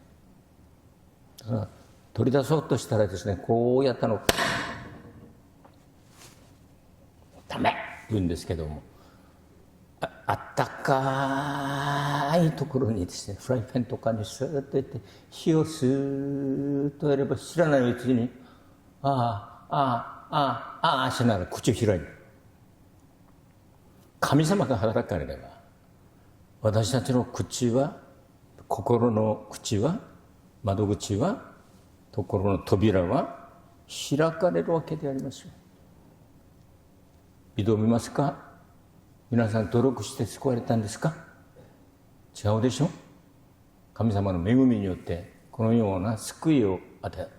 だから取り出そうとしたらですね、こうやったのダメって言うんですけども、あったかいところにですね、フライパンとかにスーッとやって火をスーッとやれば、知らないうちにしながら口を開いて、神様が働かれれば、私たちの口は、心の口は、窓口は、心の扉は開かれるわけでありますよ。挑みますか？皆さん努力して救われたんですか？違うでしょ。神様の恵みによってこのような救いを与える。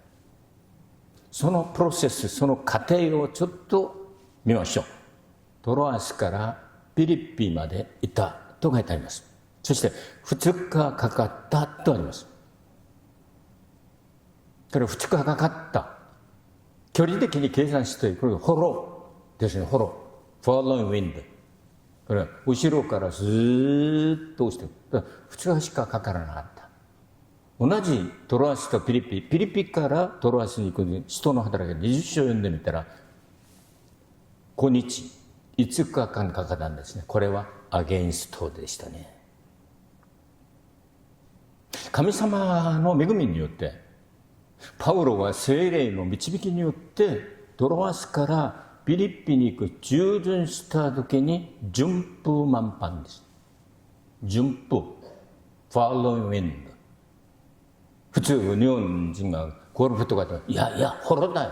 そのプロセス、その過程をちょっと見ましょう。トロアスからピリピまで行ったと書いてあります。そして2日かかったとあります。これ2日かかった。距離的に計算して、これホロですね、ホロ。Following wind。これは後ろからずーっと押してる。2日しかかからなかった。同じトロアスとピリピからトロアスに行く使徒の働き20章読んでみたら、5日、5日間かかったんですね。これはアゲインストでしたね。神様の恵みによって、パウロは聖霊の導きによってトロアスからピリピに行く従順した時に順風満帆です。順風、following wind。普通日本人がゴルフとかで、いやホロだよ、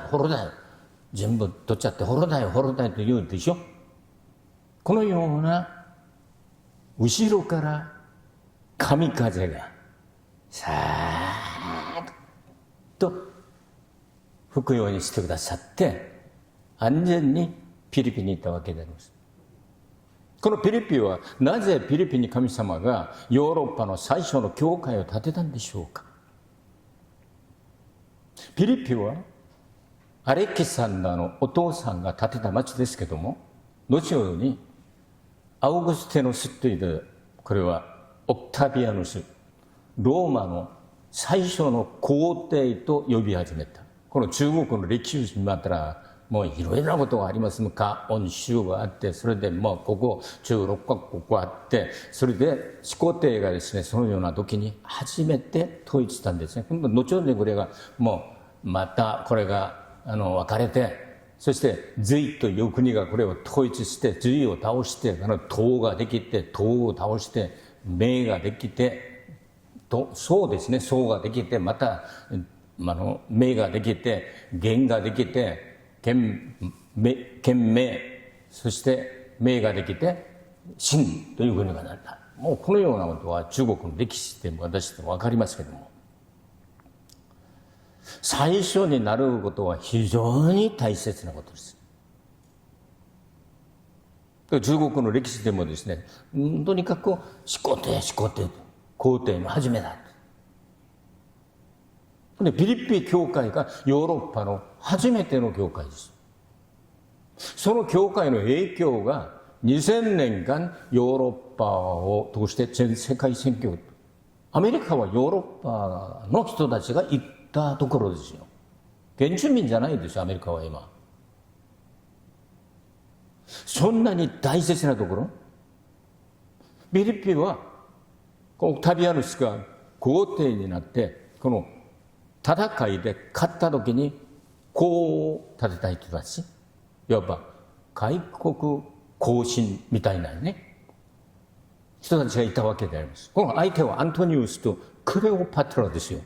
全部取っちゃってホロだよと言うでしょ。このような後ろから神風がさーっと吹くようにしてくださって、安全にピリピに行ったわけであります。このピリピはなぜピリピに神様がヨーロッパの最初の教会を建てたんでしょうか。ピリピはアレキサンダーのお父さんが建てた町ですけども、後ほどにアウグステノスという、これはオクタビアヌス、ローマの最初の皇帝と呼び始めた。この中国の歴史を見たら、もういろいろなことがあります。カオン州があって、それでもうここ16カ国があって、それで始皇帝がですね、そのような時に初めて統一したんですね。後ほどこれがもうまたこれが分かれて、そして隋という国がこれを統一して、隋を倒して、唐ができて、唐を倒して、明ができて、宋ですね、宋ができて、また明ができて、元ができて、元明、そして明ができて、秦という国がなった。もうこのようなことは中国の歴史でも私でも分かりますけども、最初になることは非常に大切なことです。中国の歴史でもですね、とにかく始皇帝、皇帝の初めだ。で、ピリピ教会がヨーロッパの初めての教会です。その教会の影響が2000年間ヨーロッパを通して全世界宣教。アメリカはヨーロッパの人たちが行ったところですよ。原住民じゃないですよ、アメリカは今。そんなに大切なところ。ピリピはオクタビアヌスが皇帝になって、この戦いで勝った時にこう建てた人たち、いわば開国行進みたいなね、人たちがいたわけであります。この相手はアントニウスとクレオパトラですよ。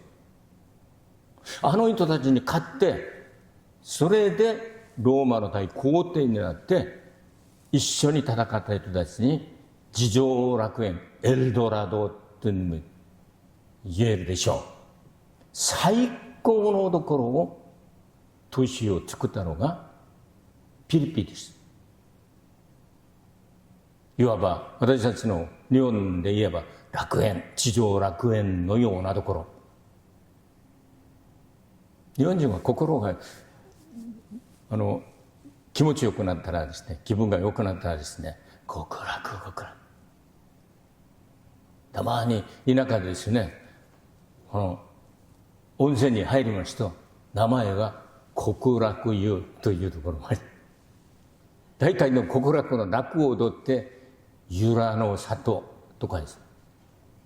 あの人たちに勝って、それでローマの大皇帝になって、一緒に戦った人たちに地上楽園、エルドラドと言えるでしょう。最高のところを、都市を作ったのがピリピです。いわば私たちの日本で言えば楽園、地上楽園のようなところ。日本人は心が気持ちよくなったらですね、気分が良くなったらですね、極楽。たまに田舎でですね、温泉に入りますと、名前が極楽湯というところまで。大体の極楽の楽を踊って、由良の里とかです。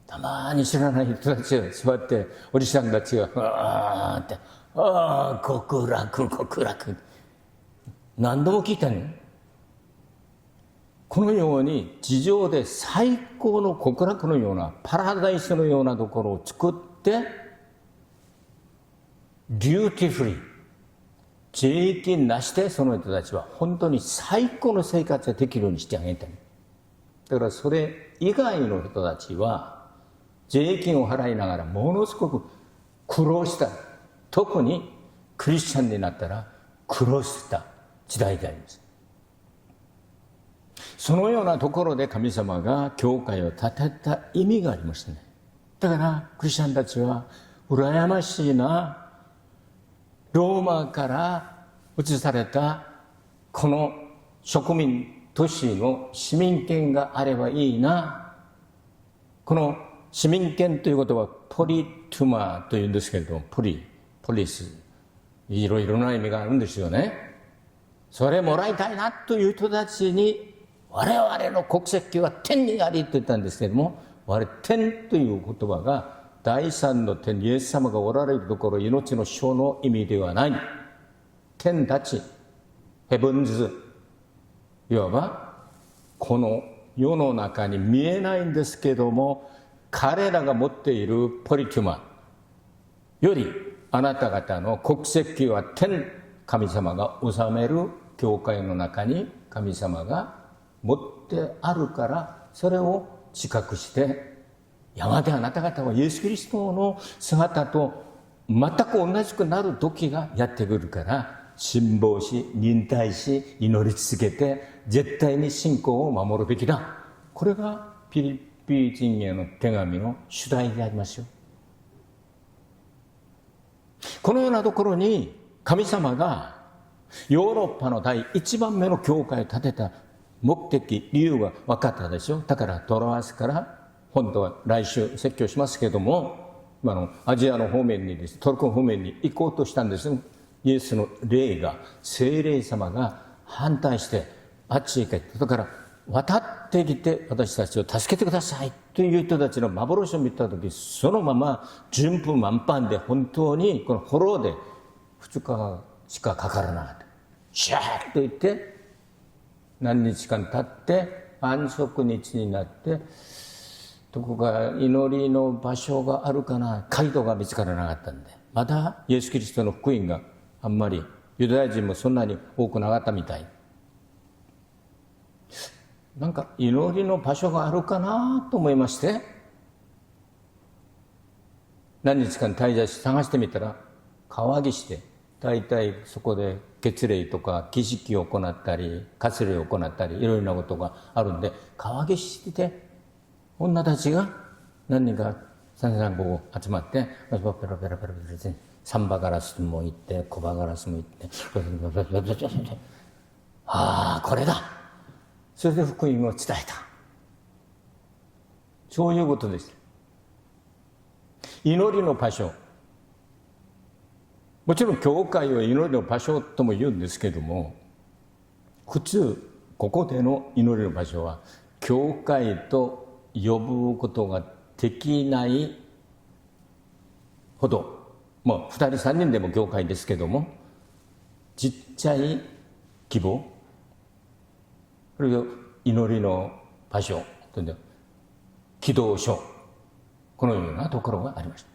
たまに知らない人たちが座って、おじさんたちが、わーって、ああ、極楽。何度も聞いたね。このように地上で最高の極楽のような、パラダイスのようなところを作って、ビューティフリー、税金なしでその人たちは本当に最高の生活ができるようにしてあげたい。だからそれ以外の人たちは税金を払いながらものすごく苦労した。特にクリスチャンになったら苦労した時代であります。そのようなところで神様が教会を建てた意味がありましたね。だからクリスチャンたちは羨ましいな、ローマから移されたこの植民都市の市民権があればいいな。この市民権ということはポリトゥマというんですけれども、ポリス、いろいろな意味があるんですよね。それもらいたいなという人たちに、我々の国籍は天にありと言ったんですけれども、天という言葉が第三の天、イエス様がおられるところ、命の書の意味ではない。天たち、ヘブンズ、いわばこの世の中に見えないんですけども、彼らが持っているポリテュマより、あなた方の国籍は天、神様が治める教会の中に神様が持ってあるから、それを自覚して、やがてあなた方はイエス・キリストの姿と全く同じくなる時がやってくるから、辛抱し、忍耐し、祈り続けて、絶対に信仰を守るべきだ。これがピリピ人への手紙の主題でありますよ。このようなところに神様がヨーロッパの第一番目の教会を建てた目的、理由が分かったでしょ。だからトロアスから本当は来週説教しますけども、アジアの方面にです、トルコ方面に行こうとしたんです。イエスの霊が、聖霊様が反対してあっちへ行け。だから渡ってきて私たちを助けてくださいという人たちの幻を見たとき、そのまま順風満帆で本当にこのフォローで2日しかかからなかった。シャーッと行って何日間経って安息日になって、どこか祈りの場所があるかな、街道が見つからなかったんで、まだイエス・キリストの福音があんまりユダヤ人もそんなに多くなかったみたい。なんか祈りの場所があるかなと思いまして、何日間滞在して探してみたら、川岸で大体そこで血礼とか儀式を行ったり割礼を行ったりいろいろなことがあるんで、川岸で女たちが何人か3、4、5集まってペラペラペラペラサンバガラスも行ってコバガラスも行ってああこれだ、それで福音を伝えた。そういうことです。祈りの場所、もちろん教会を祈りの場所とも言うんですけども、普通ここでの祈りの場所は教会と呼ぶことができないほど、2人3人でも教会ですけども、ちっちゃい規模、それを祈りの場所、祈祷所、このようなところがありました。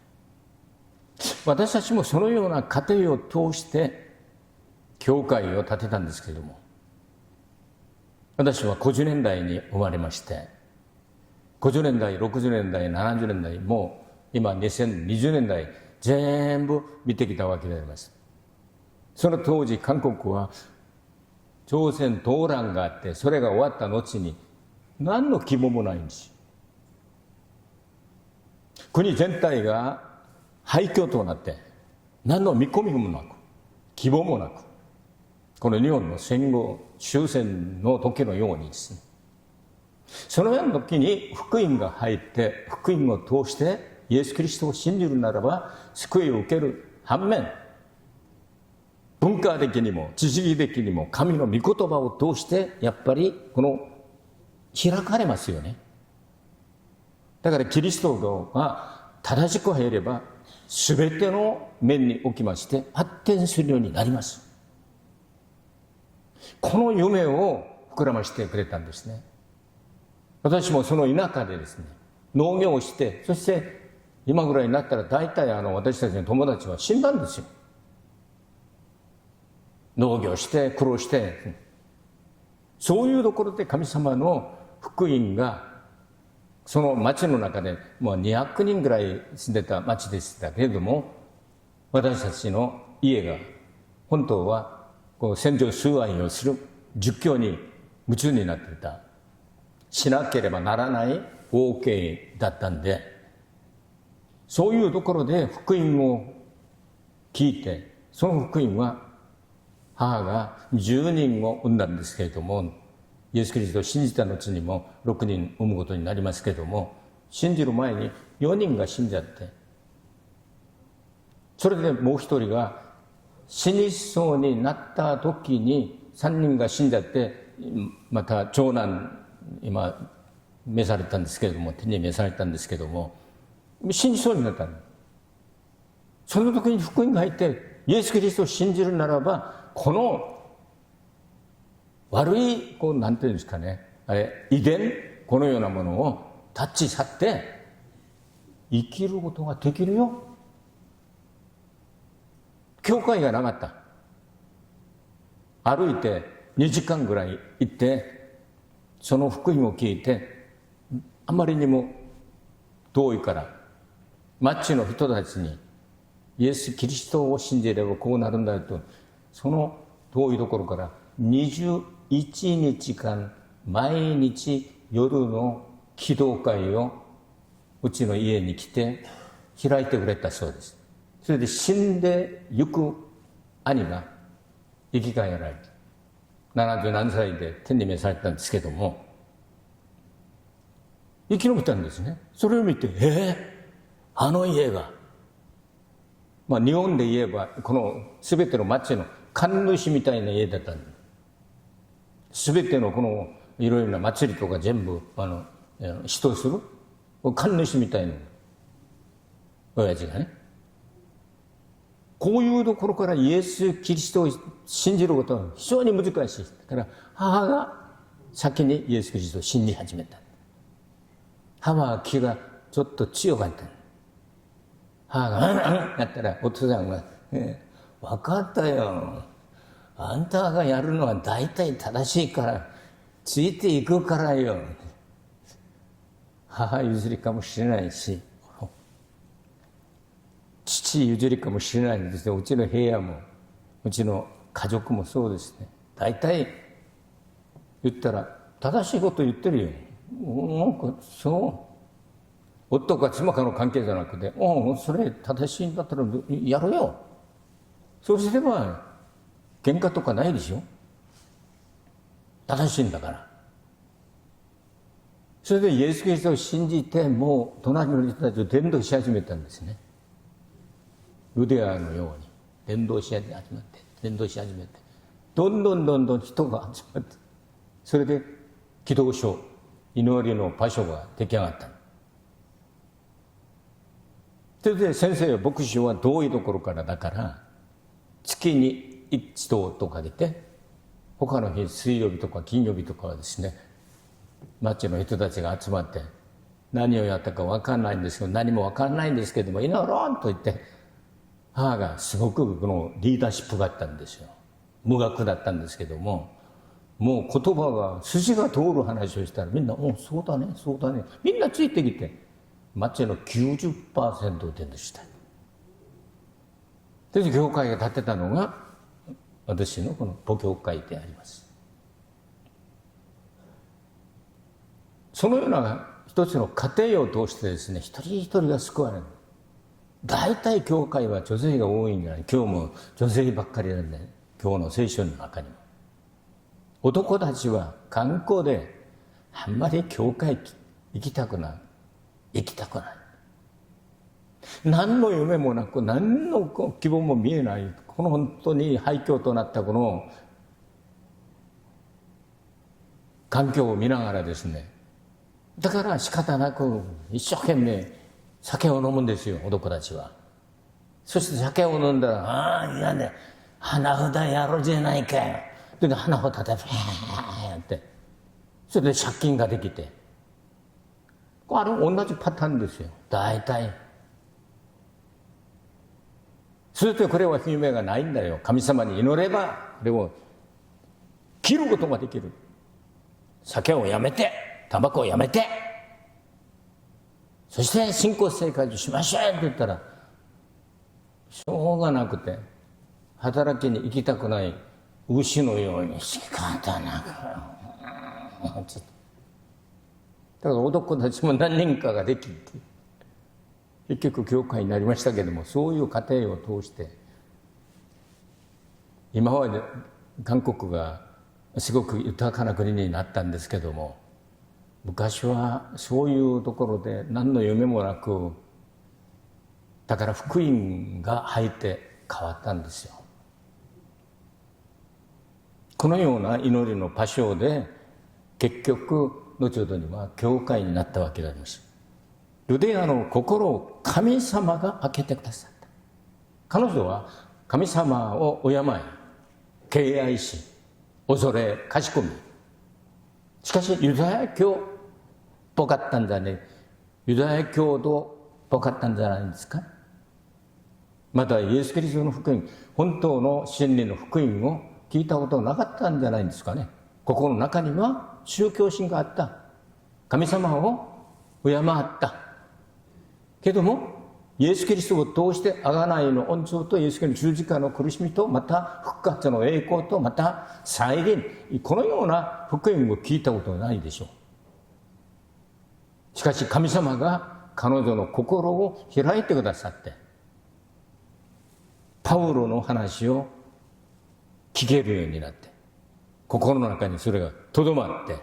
私たちもそのような過程を通して教会を建てたんですけれども、私は50年代に生まれまして、50年代、60年代、70年代、もう今2020年代全部見てきたわけであります。その当時韓国は朝鮮動乱があって、それが終わった後に何の希望もないんです。国全体が廃墟となって何の見込みもなく希望もなく、この日本の戦後終戦の時のようにですね、そのような時に福音が入って、福音を通してイエス・キリストを信じるならば救いを受ける反面、文化的にも知識的にも神の御言葉を通してやっぱりこの開かれますよね。だからキリストが正しく入れば全ての面におきまして発展するようになります。この夢を膨らましてくれたんですね。私もその田舎でですね、農業をして、そして今ぐらいになったら大体私たちの友達は死んだんですよ。農業して苦労して、そういうところで神様の福音がその町の中でもう200人ぐらい住んでた町でしたけれども、私たちの家が本当は戦場崇拝をする儒教に夢中になっていた、しなければならない王家だったんで、そういうところで福音を聞いて、その福音は母が10人を産んだんですけれども、イエス・キリストを信じた後にも6人産むことになりますけれども、信じる前に4人が死んじゃって、それでもう1人が死にそうになった時に3人が死んじゃって、また長男今召されたんですけれども、手に召されたんですけれども、死にそうになったの。その時に福音が入って、イエス・キリストを信じるならば、この悪いなんていうんですかね、遺伝、このようなものをタッチ去って生きることができるよ。教会がなかった。歩いて2時間ぐらい行って、その福音を聞いて、あまりにも遠いから町の人たちにイエス・キリストを信じればこうなるんだよと、その遠いところから21日間毎日夜の祈祷会をうちの家に来て開いてくれたそうです。そそれで死んでゆく兄が生き返られて、70何歳で天に召されたんですけども、生き延びたんですね。それを見て、あの家が、日本で言えば、この全ての町の神主みたいな家だったんです。全てのこのいろいろな祭りとか全部、指導する神主みたいな親父がね。こういうところからイエス・キリストを信じることは非常に難しい。だから母が先にイエス・キリストを信じ始めた。母は気がちょっと強かった。母がやったらお父さんが「分かったよ。あんたがやるのは大体正しいからついていくからよ」。母譲りかもしれないし、父譲りかもしれないんですよ。うちの部屋もうちの家族もそうですね。大体言ったら正しいこと言ってるよ。そう、夫か妻かの関係じゃなくて、それ正しいんだったらやるよ。そうすれば喧嘩とかないでしょ。正しいんだから。それでイエス・キリストを信じて、もう隣の人たちを伝道し始めたんですね。ユデヤのように伝道し始めて、どんどん人が集まって、それで祈祷所、祈りの場所が出来上がった。それで先生、牧師は遠いところからだから月に一度とか出て、他の日水曜日とか金曜日とかはですね、町の人たちが集まって何をやったか分かんないんですけど、何も分かんないんですけども、祈ろうと言って、母がすごくこのリーダーシップがあったんですよ。無学だったんですけども、もう言葉が筋が通る話をしたらみんな「そうだねそうだね」みんなついてきて、町の 90% を伝道した。で教会が建てたのが私のこの母教会であります。そのような一つの家庭を通してですね、一人一人が救われる。大体教会は女性が多いんじゃない。今日も女性ばっかりなんで、今日の聖書の中にも男たちは観光であんまり教会行きたくない。何の夢もなく、何の希望も見えない、この本当に廃墟となったこの環境を見ながらですね、だから仕方なく一生懸命酒を飲むんですよ、男たちは。そして酒を飲んだら「いやね、花札やろうじゃないかよ」で花札でやって、それで借金ができて、あれ同じパターンですよ、大体。それとこれは夢がないんだよ。神様に祈ればこれを切ることができる。酒をやめて、タバコをやめて、そして信仰生活しましょうって言ったら、しょうがなくて働きに行きたくない牛のように仕方なく、だから男たちも何人かができて、結局教会になりましたけども、そういう過程を通して、今まで韓国がすごく豊かな国になったんですけども、昔はそういうところで何の夢もなく、だから福音が入って変わったんですよ。このような祈りの場所で結局後ほどには教会になったわけであります。ユデヤの心を神様が開けてくださった。彼女は神様を敬い、敬愛し、恐れ、かしこみ、しかしユダヤ教っぽかったんじゃねえ、ユダヤ教徒っぽかったんじゃないんですか。またイエス・キリストの福音、本当の真理の福音を聞いたことなかったんじゃないんですかね。心の中には宗教心があった。神様を敬った。けども、イエス・キリストを通して贖いの恩寵とイエス・キリストの十字架の苦しみと、また復活の栄光と、また再臨、このような福音を聞いたことはないでしょう。しかし神様が彼女の心を開いてくださって、パウロの話を聞けるようになって、心の中にそれがとどまって、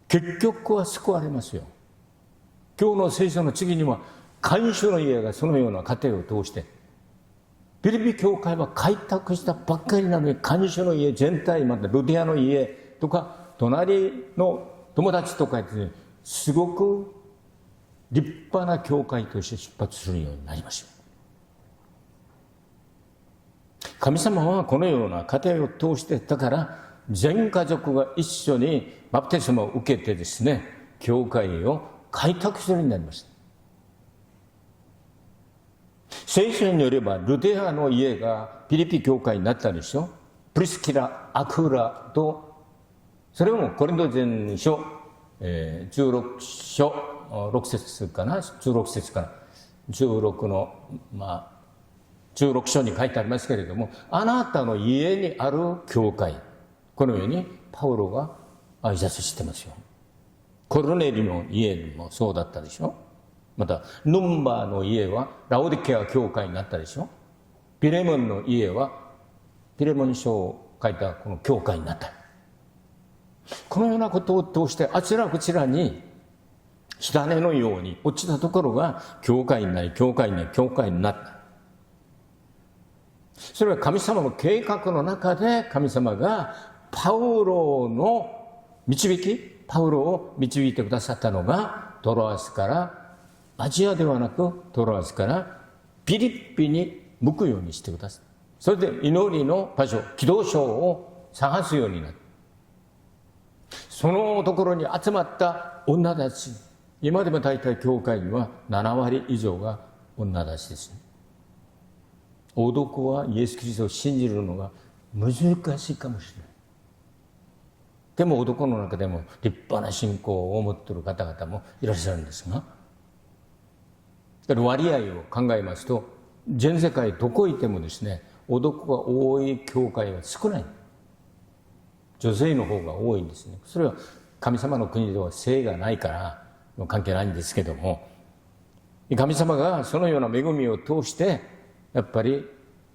結局は救われますよ。今日の聖書の次には、看守の家がそのような家庭を通して、ピリピ教会は開拓したばっかりなのに、看守の家全体、またルデアの家とか、隣の友達とかですね、すごく立派な教会として出発するようになりました。神様はこのような家庭を通して、だから全家族が一緒にバプテスマを受けてですね、教会を開拓するようになりました。聖書によればルデアの家がピリピ教会になったでしょ。プリスキラ、アクラと、それもコリント前書、16章6節かな、16節から16の16章に書いてありますけれども、あなたの家にある教会、このようにパウロが挨拶してますよ。コルネリの家もそうだったでしょ。またヌンバーの家はラオディケア教会になったでしょ。ピレモンの家はピレモン書を書いたこの教会になった。このようなことを通してあちらこちらに火種のように落ちたところが教会になり、教会になり、教会になった。それは神様の計画の中で、神様がパウロを導いてくださったのが、トロアスからアジアではなくトロアスからピリピに向くようにしてください。それで祈りの場所、祈祷所を探すようになった。そのところに集まった女たち、今でも大体教会には7割以上が女たちです。男はイエス・キリストを信じるのが難しいかもしれない。でも男の中でも立派な信仰を持っている方々もいらっしゃるんですが、割合を考えますと、全世界どこ行ってもですね、男が多い教会は少ない。女性の方が多いんですね。それは神様の国では性がないから関係ないんですけども、神様がそのような恵みを通してやっぱり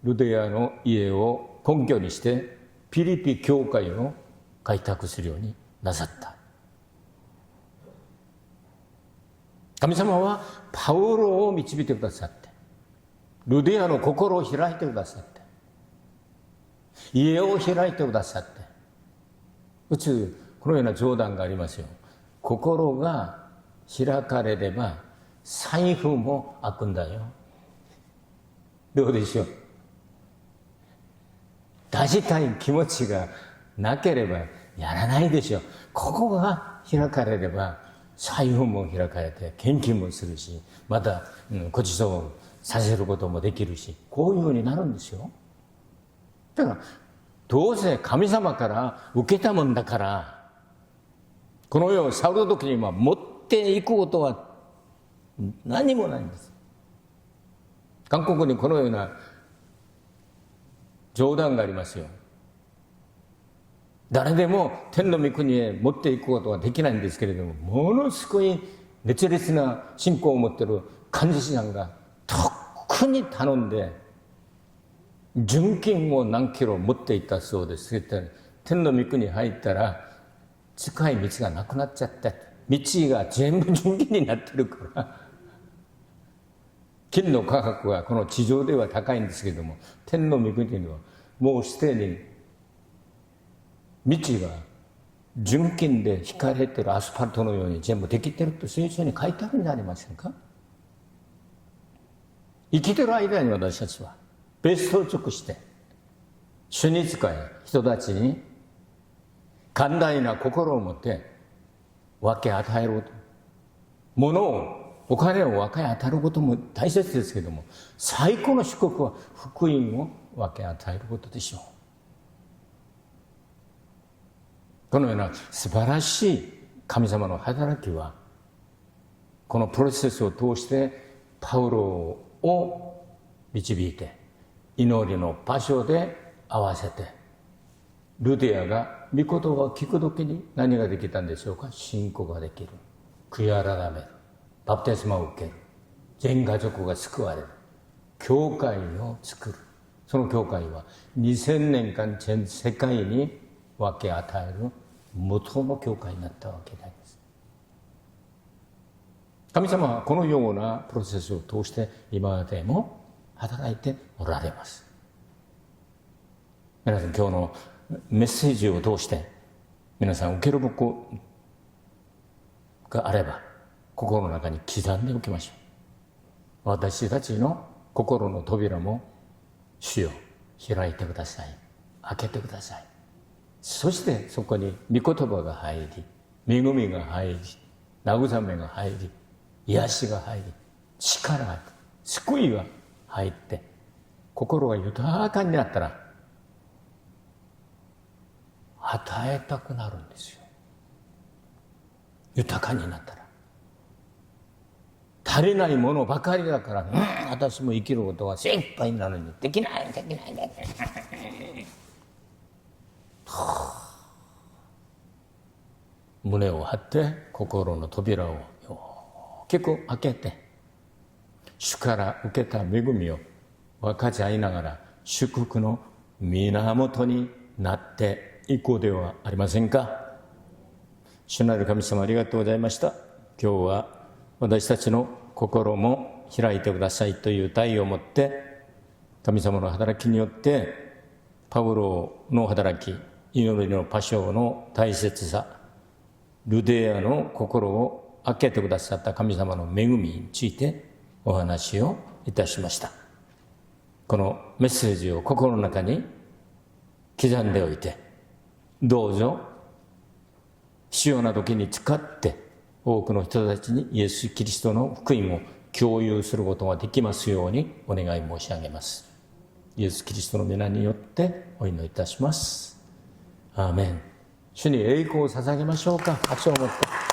ルデアの家を根拠にしてピリピ教会を開拓するようになさった。神様はパウロを導いてくださって、ルデアの心を開いてくださって、家を開いてくださって、宇宙このような冗談がありますよ。心が開かれれば財布も開くんだよ。どうでしょう。出したい気持ちがなければやらないでしょう。ここが開かれれば財布も開かれて献金もするし、またご馳走させることもできるし、こういうふうになるんですよ。だからどうせ神様から受けたもんだから、この世を去る時には持っていくことは何もないんです。韓国にこのような冗談がありますよ。誰でも天の御国へ持っていくことはできないんですけれども、ものすごい熱烈な信仰を持っている幹事さんが特に頼んで純金を何キロ持っていったそうです。天の御国に入ったら近い道がなくなっちゃって、道が全部純金になってるから金の価格はこの地上では高いんですけれども、天の御国にはもうすでに道が純金で引かれてるアスファルトのように全部できてると聖書に書いてあるんじゃありませんか。生きてる間に私たちはベストを尽くして主に仕え、人たちに寛大な心を持って分け与えること、物をお金を分け与えることも大切ですけれども、最高の祝福は福音を分け与えることでしょう。このような素晴らしい神様の働きは、このプロセスを通してパウロを導いて、祈りの場所で合わせて、ルデアが御言葉を聞くときに何ができたんでしょうか。信仰ができる、悔い改める、バプテスマを受ける、全家族が救われる、教会を作る、その教会は2000年間全世界に分け与える無糖の教会になったわけであります。神様はこのようなプロセスを通して今までも働いておられます。皆さん、今日のメッセージを通して皆さん受けるものがあれば心の中に刻んでおきましょう。私たちの心の扉も主よ開いてください、開けてください。そしてそこに御言葉が入り、恵みが入り、慰めが入り、癒しが入り、力が入り、救いが入って、心が豊かになったら与えたくなるんですよ。豊かになったら。足りないものばかりだから、私も生きることが精一杯なのにできないできないできない胸を張って心の扉を大きく開けて、主から受けた恵みを分かち合いながら祝福の源になっていこうではありませんか。主なる神様、ありがとうございました。今日は私たちの心も開いてくださいという題を持って、神様の働きによってパウロの働き、祈りのパショーの大切さ、ルデアの心を開けてくださった神様の恵みについてお話をいたしました。このメッセージを心の中に刻んでおいて、どうぞ必要な時に使って多くの人たちにイエス・キリストの福音を共有することができますようにお願い申し上げます。イエス・キリストの皆によってお祈りいたします。アーメン。主に栄光を捧げましょうか。拍手を持って。